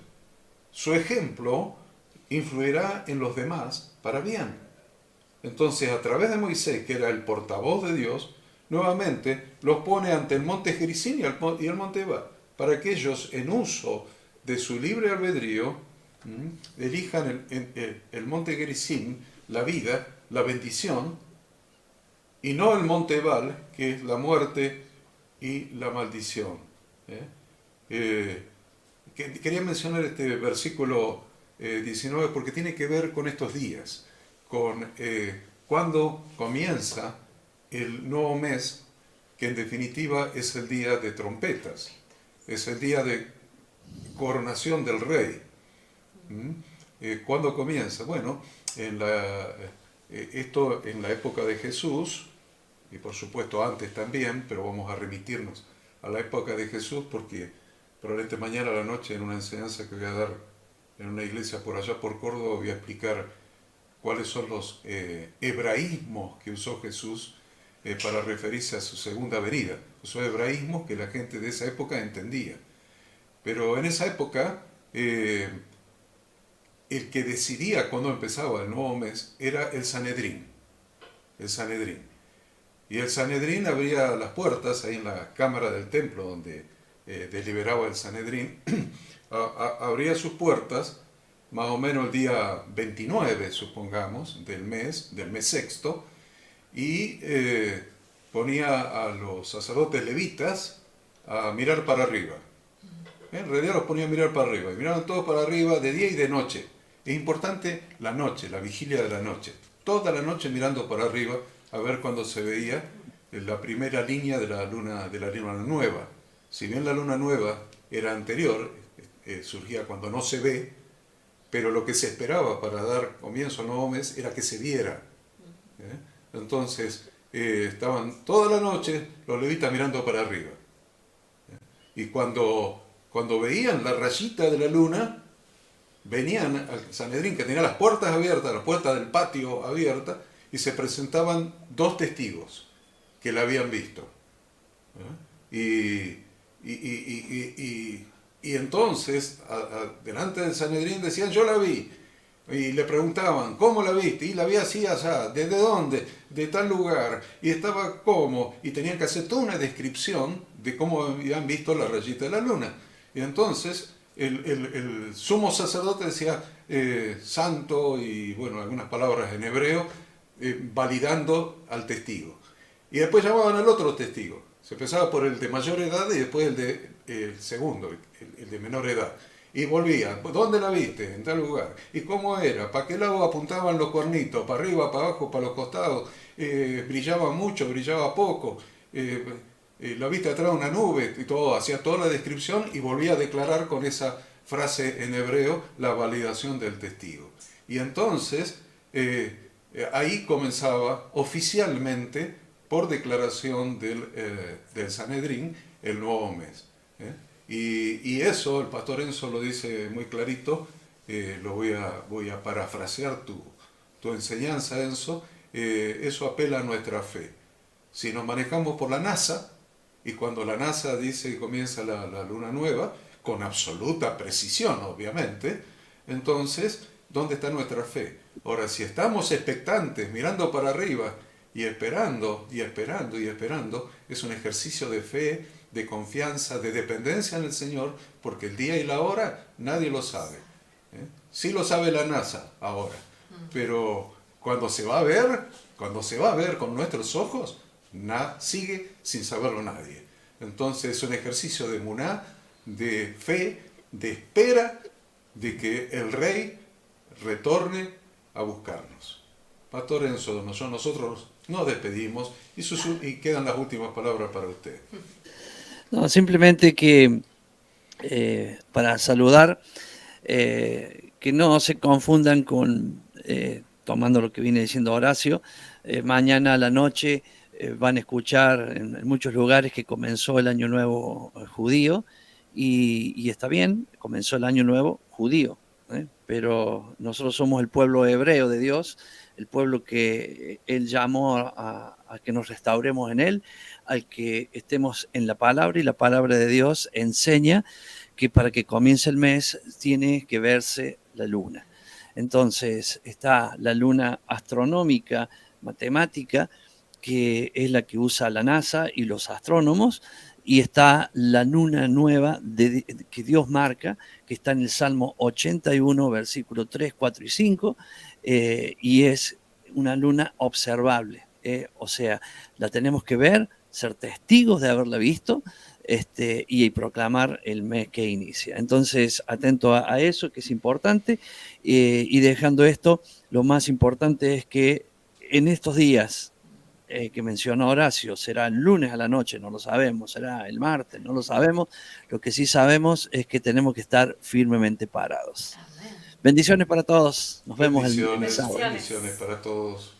su ejemplo influirá en los demás para bien. Entonces, a través de Moisés, que era el portavoz de Dios, nuevamente los pone ante el monte Gerizim y el monte Ebal, para que ellos, en uso de su libre albedrío, elijan el monte Gerizim, la vida, la bendición, y no el monte Ebal, que es la muerte y la maldición. Quería mencionar este versículo 19 porque tiene que ver con estos días, con cuando comienza el nuevo mes, que en definitiva es el día de trompetas, es el día de coronación del rey. ¿Cuándo comienza? Bueno, esto en la época de Jesús, y por supuesto antes también, pero vamos a remitirnos a la época de Jesús porque probablemente mañana a la noche en una enseñanza que voy a dar en una iglesia por allá por Córdoba voy a explicar cuáles son los hebraísmos que usó Jesús para referirse a su segunda venida. Usó hebraísmos que la gente de esa época entendía. Pero en esa época el que decidía cuándo empezaba el nuevo mes era el Sanedrín. El Sanedrín. Y el Sanedrín abría las puertas ahí en la cámara del templo donde deliberaba el Sanedrín. Abría sus puertas más o menos el día 29, supongamos, del mes sexto, y ponía a los sacerdotes levitas a mirar para arriba. En realidad los ponía a mirar para arriba, y miraban todos para arriba de día y de noche. Es importante la noche, la vigilia de la noche. Toda la noche mirando para arriba a ver cuándo se veía la primera línea de la luna nueva. Si bien la luna nueva era anterior, surgía cuando no se ve, pero lo que se esperaba para dar comienzo al nuevo mes era que se viera. Entonces estaban toda la noche los levitas mirando para arriba. Y cuando veían la rayita de la luna, venían al Sanedrín, que tenía las puertas abiertas, las puertas del patio abiertas, y se presentaban dos testigos que la habían visto. Y entonces, delante del Sanedrín decían, yo la vi. Y le preguntaban, ¿cómo la viste? Y la vi así, allá. ¿Desde dónde? De tal lugar. Y estaba cómo. Y tenían que hacer toda una descripción de cómo habían visto la rayita de la luna. Y entonces el sumo sacerdote decía santo y bueno, algunas palabras en hebreo, validando al testigo. Y después llamaban al otro testigo. Se empezaba por el de mayor edad y después el segundo, el de menor edad. Y volvía, ¿dónde la viste? En tal lugar. ¿Y cómo era? ¿Para qué lado apuntaban los cuernitos? ¿Para arriba, para abajo, para los costados? ¿Brillaba mucho, brillaba poco? ¿La viste atrás de una nube? Y todo, hacía toda la descripción y volvía a declarar con esa frase en hebreo la validación del testigo. Y entonces, ahí comenzaba oficialmente, por declaración del Sanedrín, el nuevo mes. Y eso, el pastor Enzo lo dice muy clarito, lo voy a parafrasear tu enseñanza, Enzo, eso apela a nuestra fe. Si nos manejamos por la NASA, y cuando la NASA dice que comienza la luna nueva, con absoluta precisión, obviamente, entonces, ¿dónde está nuestra fe? Ahora, si estamos expectantes, mirando para arriba, y esperando, y esperando, y esperando, es un ejercicio de fe, de confianza, de dependencia en el Señor, porque el día y la hora nadie lo sabe. Sí lo sabe la NASA ahora, pero cuando se va a ver con nuestros ojos, sigue sin saberlo nadie. Entonces es un ejercicio de emuná, de fe, de espera, de que el Rey retorne a buscarnos. Pastor Enzo, nosotros nos despedimos y quedan las últimas palabras para usted. No, simplemente que para saludar, que no se confundan con, tomando lo que viene diciendo Horacio, mañana a la noche van a escuchar en muchos lugares que comenzó el Año Nuevo judío y está bien, comenzó el Año Nuevo judío, pero nosotros somos el pueblo hebreo de Dios, el pueblo que Él llamó a que nos restauremos en Él, al que estemos en la palabra, y la palabra de Dios enseña que para que comience el mes tiene que verse la luna. Entonces está la luna astronómica matemática, que es la que usa la NASA y los astrónomos, y está la luna nueva que Dios marca, que está en el Salmo 81, versículo 3, 4 y 5, y es una luna observable. O sea, la tenemos que ver, ser testigos de haberla visto, y proclamar el mes que inicia. Entonces, atento a eso, que es importante, y dejando esto, lo más importante es que en estos días que mencionó Horacio, será el lunes a la noche, no lo sabemos, será el martes, no lo sabemos, lo que sí sabemos es que tenemos que estar firmemente parados. Amén. Bendiciones para todos, nos vemos el sábado. Bendiciones para todos.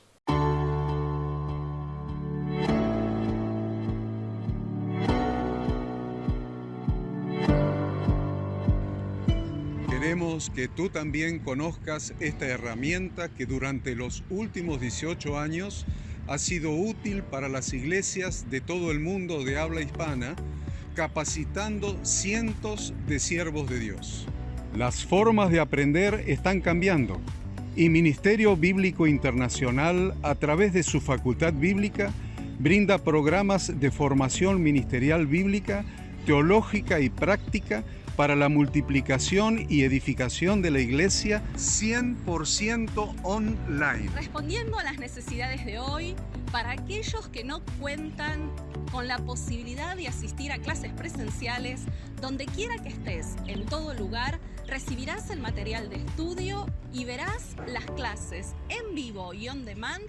Queremos que tú también conozcas esta herramienta que durante los últimos 18 años ha sido útil para las iglesias de todo el mundo de habla hispana, capacitando cientos de siervos de Dios. Las formas de aprender están cambiando y Ministerio Bíblico Internacional, a través de su facultad bíblica, brinda programas de formación ministerial bíblica, teológica y práctica para la multiplicación y edificación de la iglesia 100% online. Respondiendo a las necesidades de hoy, para aquellos que no cuentan con la posibilidad de asistir a clases presenciales, donde quiera que estés, en todo lugar, recibirás el material de estudio y verás las clases en vivo y on demand,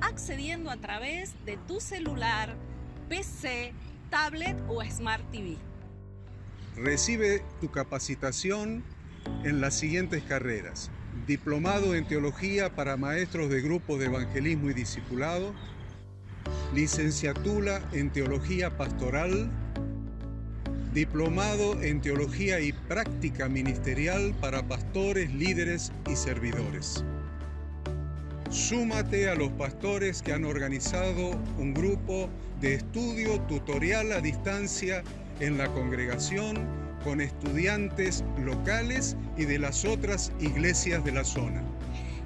accediendo a través de tu celular, PC, tablet o Smart TV. Recibe tu capacitación en las siguientes carreras: diplomado en teología para maestros de grupos de evangelismo y discipulado, licenciatura en teología pastoral, diplomado en teología y práctica ministerial para pastores, líderes y servidores. Súmate a los pastores que han organizado un grupo de estudio tutorial a distancia en la congregación con estudiantes locales y de las otras iglesias de la zona.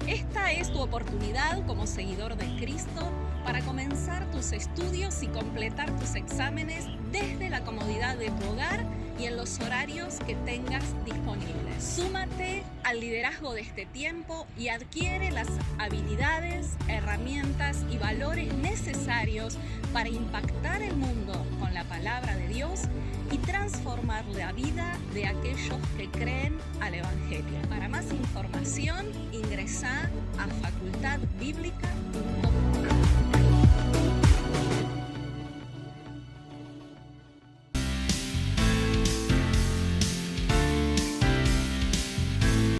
Esta es tu oportunidad como seguidor de Cristo para comenzar tus estudios y completar tus exámenes desde la comodidad de tu hogar y en los horarios que tengas disponibles. Súmate al liderazgo de este tiempo y adquiere las habilidades, herramientas y valores necesarios para impactar el mundo con la palabra de Dios y transformar la vida de aquellos que creen al Evangelio. Para más información, ingresá a facultadbiblica.com.